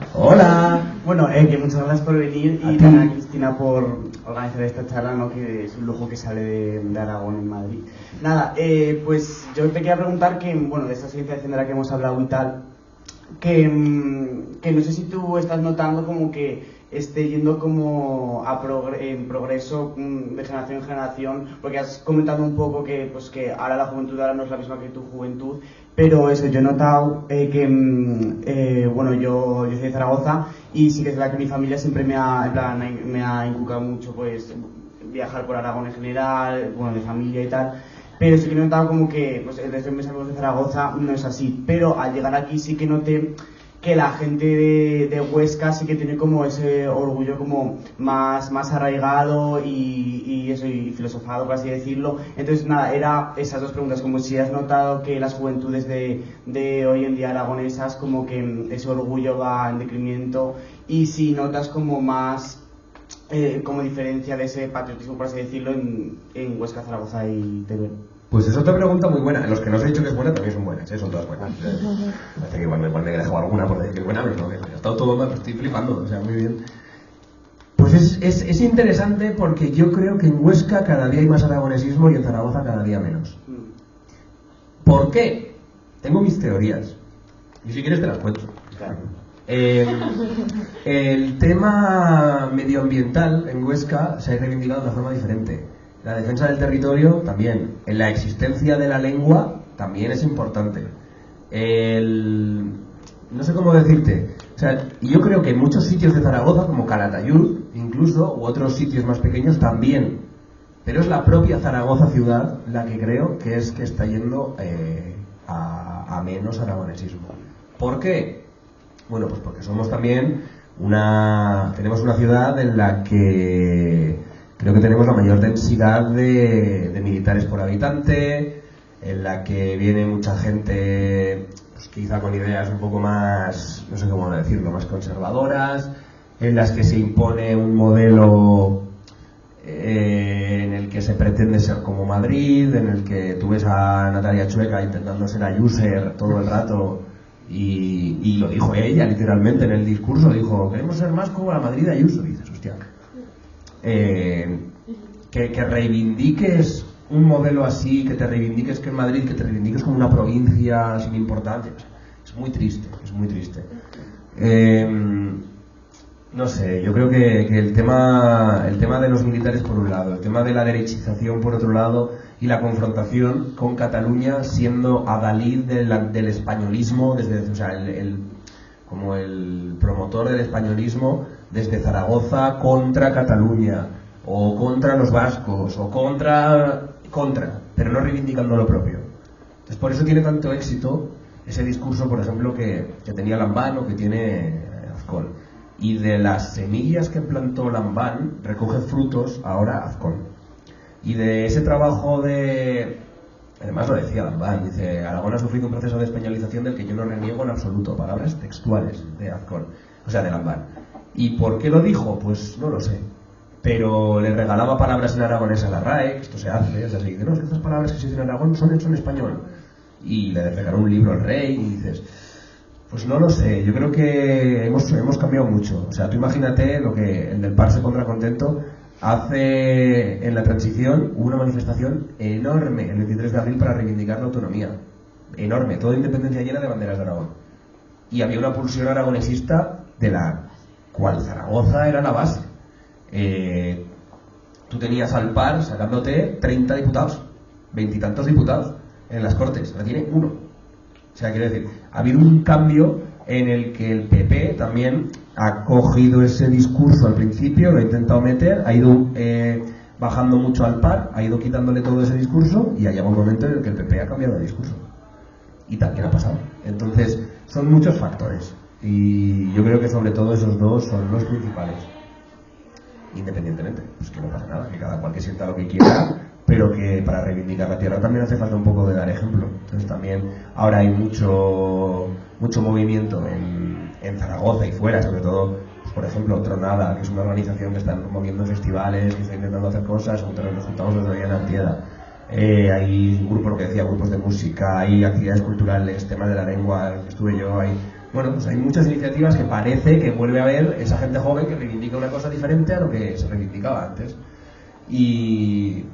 Bueno, que muchas gracias por venir y también a Cristina por organizar esta charla, ¿no? Que es un lujo que sale de Aragón en Madrid. Nada, pues yo te quería preguntar que, bueno, de esta cienciación de la que hemos hablado y tal, que no sé si tú estás notando como que esté yendo como en progreso de generación en generación, porque has comentado un poco que pues que ahora la juventud ahora no es la misma que tu juventud, pero eso, yo he notado que bueno, yo soy de Zaragoza y sí que es verdad que mi familia siempre me ha inculcado mucho pues viajar por Aragón en general, bueno, de familia y tal. Pero sí que he notado como que pues, el resto de mis amigos de Zaragoza no es así, pero al llegar aquí sí que noté que la gente de Huesca sí que tiene como ese orgullo como más arraigado y eso, y filosofado, por así decirlo. Entonces nada, era esas dos preguntas, como si has notado que las juventudes de hoy en día aragonesas como que ese orgullo va en decremento, y si notas como más como diferencia de ese patriotismo, por así decirlo, en Huesca, Zaragoza y Teruel. Pues es otra pregunta muy buena. Los que no os he dicho que es buena también son buenas, son todas buenas. Parece que igual me he dejado alguna por decir que es buena, pero no, ha estado todo mal, estoy flipando, o sea, muy bien. Pues es interesante porque yo creo que en Huesca cada día hay más aragonesismo y en Zaragoza cada día menos. ¿Por qué? Tengo mis teorías. Y si quieres te las cuento. Claro. El tema medioambiental en Huesca se ha reivindicado de una forma diferente. La defensa del territorio también. En la existencia de la lengua también es importante. No sé cómo decirte. O sea, yo creo que en muchos sitios de Zaragoza, como Calatayud, incluso, u otros sitios más pequeños también. Pero es la propia Zaragoza ciudad la que creo que es que está yendo a menos aragonesismo. ¿Por qué? Bueno, pues porque somos también tenemos una ciudad en la que creo que tenemos la mayor densidad de militares por habitante, en la que viene mucha gente, pues quizá con ideas un poco más, no sé cómo decirlo, más conservadoras, en las que se impone un modelo en el que se pretende ser como Madrid, en el que tú ves a Natalia Chueca intentando ser Ayuser todo el rato, y lo dijo ella literalmente en el discurso, dijo, queremos ser más como la Madrid de Ayuso, y dices, hostia. Que reivindiques un modelo así, que te reivindiques que en Madrid, que te reivindiques como una provincia sin importancia, es muy triste, es muy triste. No sé, yo creo que el tema de los militares por un lado, el tema de la derechización por otro lado, y la confrontación con Cataluña siendo adalid del españolismo, o sea, como el promotor del españolismo desde Zaragoza contra Cataluña, o contra los vascos, o contra, pero no reivindicando lo propio. Entonces por eso tiene tanto éxito ese discurso, por ejemplo, que tenía Lambán o que tiene Azcón. Y de las semillas que plantó Lambán recoge frutos ahora Azcón. Y de ese trabajo de... Además lo decía Galván, dice, Aragón ha sufrido un proceso de españolización del que yo no reniego en absoluto, palabras textuales de Azcón, o sea, de Galván. ¿Y por qué lo dijo? Pues no lo sé. Pero le regalaba palabras en aragonés a la RAE, que esto se hace, o sea, se dice, no, estas palabras que se dicen en Aragón son hechas en español. Y le regaló un libro al rey y dices, pues no lo sé, yo creo que hemos cambiado mucho. O sea, tú imagínate lo que el del Parse contra Contento hace en la transición, hubo una manifestación enorme el 23 de abril para reivindicar la autonomía. Enorme, toda Independencia llena de banderas de Aragón. Y había una pulsión aragonesista de la cual Zaragoza era la base. Tú tenías al PAR sacándote 30 diputados, 20 y tantos diputados en las Cortes, ahora tiene uno. O sea, quiero decir, ha habido un cambio en el que el PP también ha cogido ese discurso al principio, lo ha intentado meter, ha ido bajando mucho al PAR, ha ido quitándole todo ese discurso y ha llegado un momento en el que el PP ha cambiado de discurso. Y también ha pasado. Entonces, son muchos factores. Y yo creo que sobre todo esos dos son los principales. Independientemente, pues que no pasa nada, que cada cual que sienta lo que quiera, pero que para reivindicar la tierra también hace falta un poco de dar ejemplo. Entonces también ahora hay mucho movimiento en Zaragoza y fuera, sobre todo, pues, por ejemplo, Tronada, que es una organización que está moviendo festivales, que está intentando hacer cosas, nos juntamos los de Diana Artieda. Hay grupos, lo que decía, grupos de música, hay actividades culturales, temas de la lengua, que estuve yo ahí. Bueno, pues hay muchas iniciativas que parece que vuelve a haber esa gente joven que reivindica una cosa diferente a lo que se reivindicaba antes. Y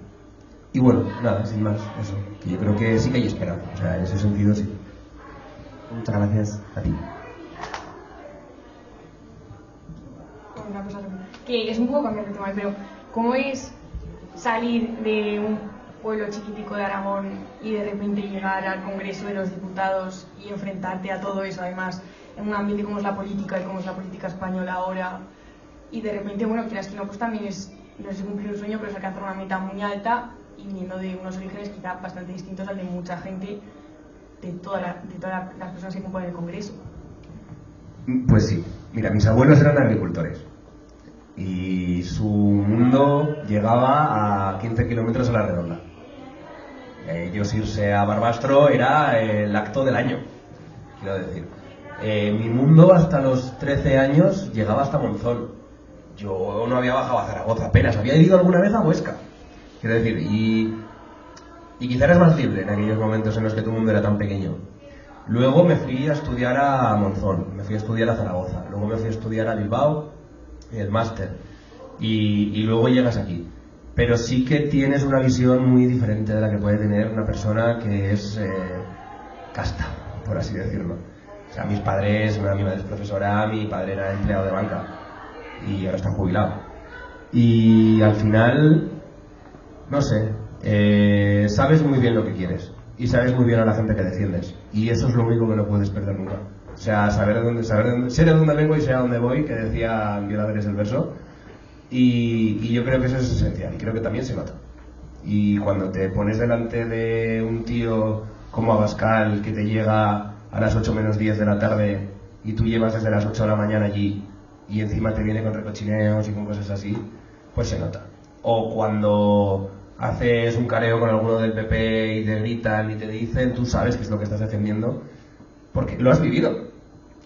bueno, nada, sin más, eso. Que yo creo que sí que hay esperanza, o sea, en ese sentido sí. Muchas gracias A ti. Una cosa que es un poco cambiar de tema, pero ¿cómo es salir de un pueblo chiquitico de Aragón y de repente llegar al Congreso de los Diputados y enfrentarte a todo eso, además en un ambiente como es la política y como es la política española ahora, y de repente, bueno, quieras que no, pues también es, no sé, cumplir un sueño, pero es alcanzar una meta muy alta y viniendo de unos orígenes quizá bastante distintos al de mucha gente, de todas las personas que componen el Congreso? Pues sí, mira, mis abuelos eran agricultores y su mundo llegaba a 15 kilómetros a la redonda. Ellos irse a Barbastro era el acto del año, quiero decir. Mi mundo hasta los 13 años llegaba hasta Monzón. Yo no había bajado a Zaragoza apenas, había ido alguna vez a Huesca, quiero decir, y quizá eras más libre en aquellos momentos en los que tu mundo era tan pequeño. Luego me fui a estudiar a Monzón, me fui a estudiar a Zaragoza, luego me fui a estudiar a Bilbao, el máster, y luego llegas aquí. Pero sí que tienes una visión muy diferente de la que puede tener una persona que es casta, por así decirlo. O sea, mis padres, mi madre es profesora, mi padre era empleado de banca y ahora está jubilado. Y al final, no sé, sabes muy bien lo que quieres y sabes muy bien a la gente que defiendes. Y eso es lo único que no puedes perder nunca. O sea, sé de dónde vengo y sé a dónde voy, que decía Violadores del verso. Y yo creo que eso es esencial y creo que también se nota. Y cuando te pones delante de un tío como Abascal que te llega a las 8 menos 10 de la tarde y tú llevas desde las 8 de la mañana allí y encima te viene con recochineos y con cosas así, pues se nota. O cuando haces un careo con alguno del PP y te gritan y te dicen, tú sabes qué es lo que estás defendiendo porque lo has vivido.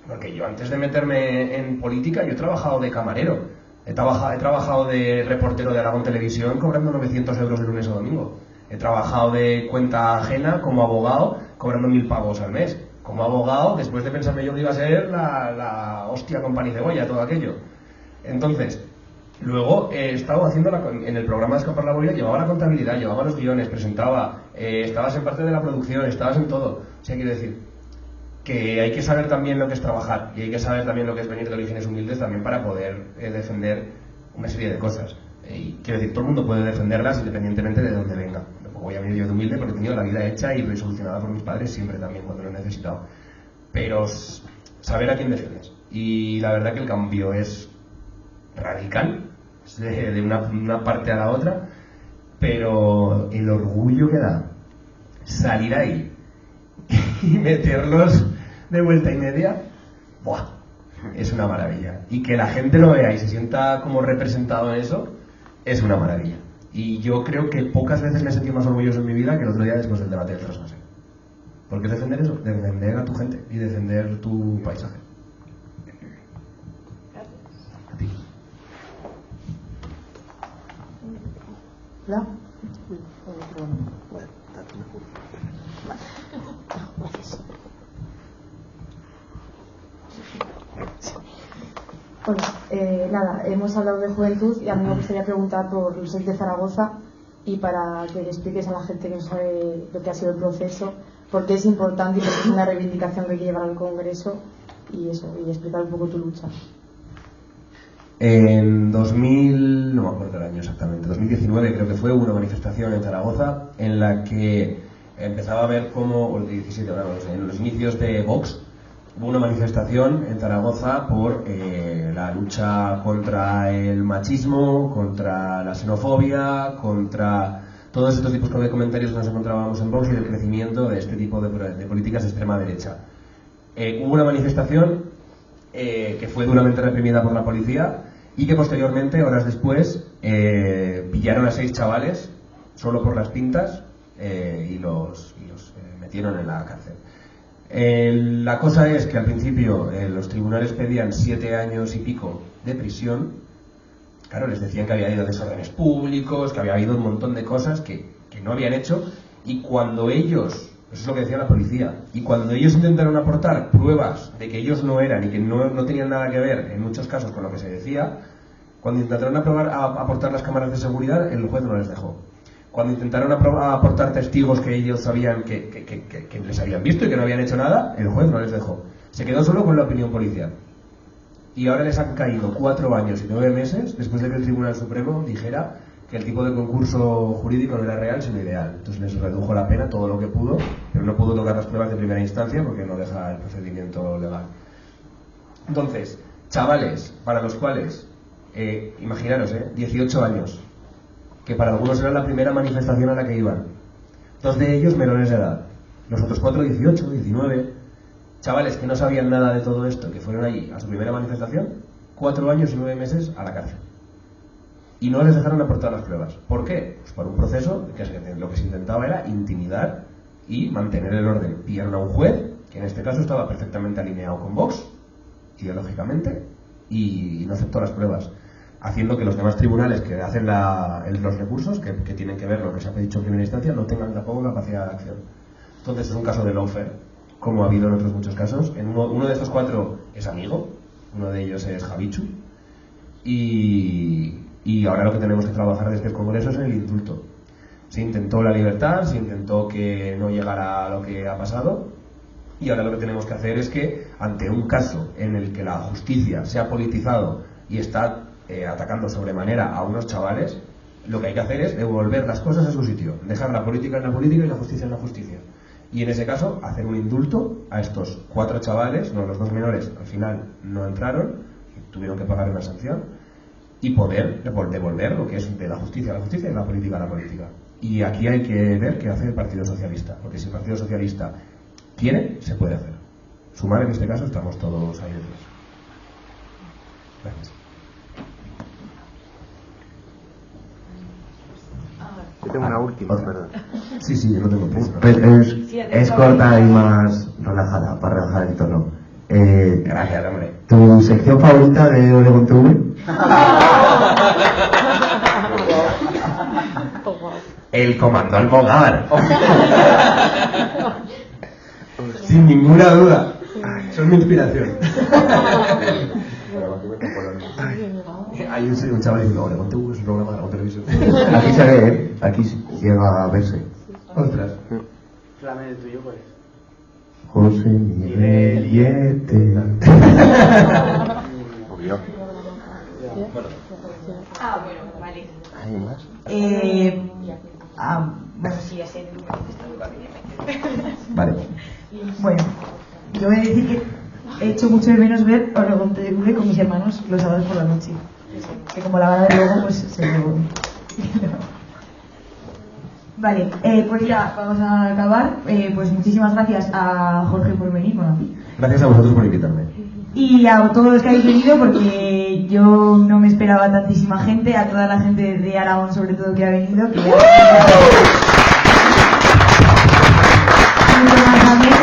Porque yo antes de meterme en política yo he trabajado de camarero. He trabajado de reportero de Aragón Televisión cobrando 900 euros de lunes a domingo. He trabajado de cuenta ajena como abogado cobrando 1000 pavos al mes. Como abogado, después de pensarme yo que iba a ser la hostia con pan y cebolla, todo aquello. Entonces, luego he estado haciendo en el programa de Escapar la Boya, llevaba la contabilidad, llevaba los guiones, presentaba, estabas en parte de la producción, estabas en todo. O sea, quiero decir que hay que saber también lo que es trabajar y hay que saber también lo que es venir de orígenes humildes también para poder defender una serie de cosas. Y quiero decir, todo el mundo puede defenderlas independientemente de dónde venga. Tampoco voy a venir yo de humilde porque he tenido la vida hecha y solucionada por mis padres siempre también cuando lo he necesitado. Pero saber a quién defiendes. Y la verdad que el cambio es radical, de una parte a la otra, pero el orgullo que da salir ahí y meterlos de vuelta y media, ¡buah!, es una maravilla. Y que la gente lo vea y se sienta como representado en eso, es una maravilla. Y yo creo que pocas veces me he sentido más orgulloso en mi vida que el otro día después del debate del trasvase. Porque es defender eso, defender a tu gente y defender tu paisaje. A ti. ¿Hola? Hola, nada, hemos hablado de juventud y a mí me gustaría preguntar por los de Zaragoza y para que le expliques a la gente que no sabe lo que ha sido el proceso, por qué es importante y por qué es una reivindicación que hay que llevar al Congreso y eso, y explicar un poco tu lucha. En 2000, no me acuerdo el año exactamente, 2019 creo que fue, hubo una manifestación en Zaragoza en la que empezaba a ver cómo, o el 17, ahora no lo sé, en los inicios de Vox, hubo una manifestación en Zaragoza por la lucha contra el machismo, contra la xenofobia, contra todos estos tipos de comentarios que nos encontrábamos en Vox y del crecimiento de este tipo de políticas de extrema derecha. Hubo una manifestación que fue duramente reprimida por la policía y que posteriormente, horas después, pillaron a 6 chavales solo por las pintas y los metieron en la cárcel. La cosa es que al principio los tribunales pedían 7 años y pico de prisión. Claro, les decían que había habido desórdenes públicos, que había habido un montón de cosas que no habían hecho, y cuando ellos, eso es lo que decía la policía, y cuando ellos intentaron aportar pruebas de que ellos no eran y que no tenían nada que ver en muchos casos con lo que se decía, cuando intentaron aportar las cámaras de seguridad, el juez no les dejó. Cuando intentaron aportar testigos que ellos sabían que les habían visto y que no habían hecho nada, el juez no les dejó. Se quedó solo con la opinión policial. Y ahora les han caído 4 años y 9 meses después de que el Tribunal Supremo dijera que el tipo de concurso jurídico no era real sino ideal. Entonces les redujo la pena todo lo que pudo, pero no pudo tocar las pruebas de primera instancia porque no deja el procedimiento legal. Entonces, chavales para los cuales, imaginaros, 18 años, que para algunos era la primera manifestación a la que iban. 2 de ellos menores de edad, los otros 4 18, 19, chavales que no sabían nada de todo esto, que fueron allí a su primera manifestación, 4 años y 9 meses a la cárcel. Y no les dejaron aportar las pruebas. ¿Por qué? Pues por un proceso que lo que se intentaba era intimidar y mantener el orden. Pillaron a un juez, que en este caso estaba perfectamente alineado con Vox, ideológicamente, y no aceptó las pruebas, haciendo que los demás tribunales que hacen los recursos, que tienen que ver lo que se ha dicho en primera instancia, no tengan tampoco capacidad de acción. Entonces es un caso de lawfare, como ha habido en otros muchos casos. Uno de estos 4 es amigo, uno de ellos es Javichu, y ahora lo que tenemos que trabajar desde el Congreso es en el indulto. Se intentó la libertad, se intentó que no llegara a lo que ha pasado, y ahora lo que tenemos que hacer es que, ante un caso en el que la justicia se ha politizado y está atacando sobremanera a unos chavales, lo que hay que hacer es devolver las cosas a su sitio, dejar la política en la política y la justicia en la justicia. Y en ese caso, hacer un indulto a estos 4 chavales, no, los 2 menores al final no entraron, tuvieron que pagar una sanción, y poder devolver lo que es de la justicia a la justicia y la política a la política. Y aquí hay que ver qué hace el Partido Socialista, porque si el Partido Socialista quiere, se puede hacer. Sumar en este caso, estamos todos ahí detrás. Gracias. Yo tengo una última, perdón. Sí, yo no tengo prisa. Es corta y más relajada, para relajar el tono. Gracias, hombre. ¿Tu sección favorita de Oregon TV? El Comando Almogar. Sin ninguna duda. Son mi inspiración. Hay un chaval diciendo, Oregon TV es un programa de la televisión. Aquí se ve, aquí llega a verse. Ostras. Flame el tuyo, pues. José Miguel Yete. Obvio. Bueno, vale. ¿Hay más? Bueno, Sí, ese número que está Vale. bueno, yo voy a decir que he hecho mucho de menos ver Oregon TV con mis hermanos los sábados por la noche. Que como la van a ver luego, pues se lo... Vale, pues ya vamos a acabar. Pues muchísimas gracias a Jorge por venir, bueno, a ti. Gracias a vosotros por invitarme. Y a todos los que habéis venido, porque yo no me esperaba tantísima gente, a toda la gente de Aragón sobre todo que ha venido, que mucho más ameno,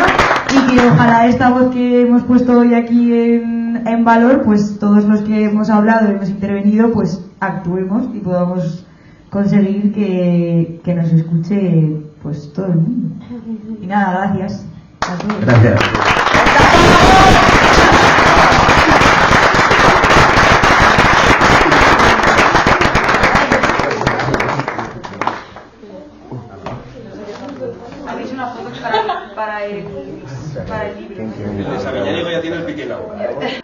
y que ojalá esta voz que hemos puesto hoy aquí en valor, pues todos los que hemos hablado y hemos intervenido, pues actuemos y podamos conseguir que nos escuche pues todo el mundo. Y nada, gracias a todos. Gracias. Habéis una foto para el libro. El de Sabillanigo ya tiene el pique en la boca.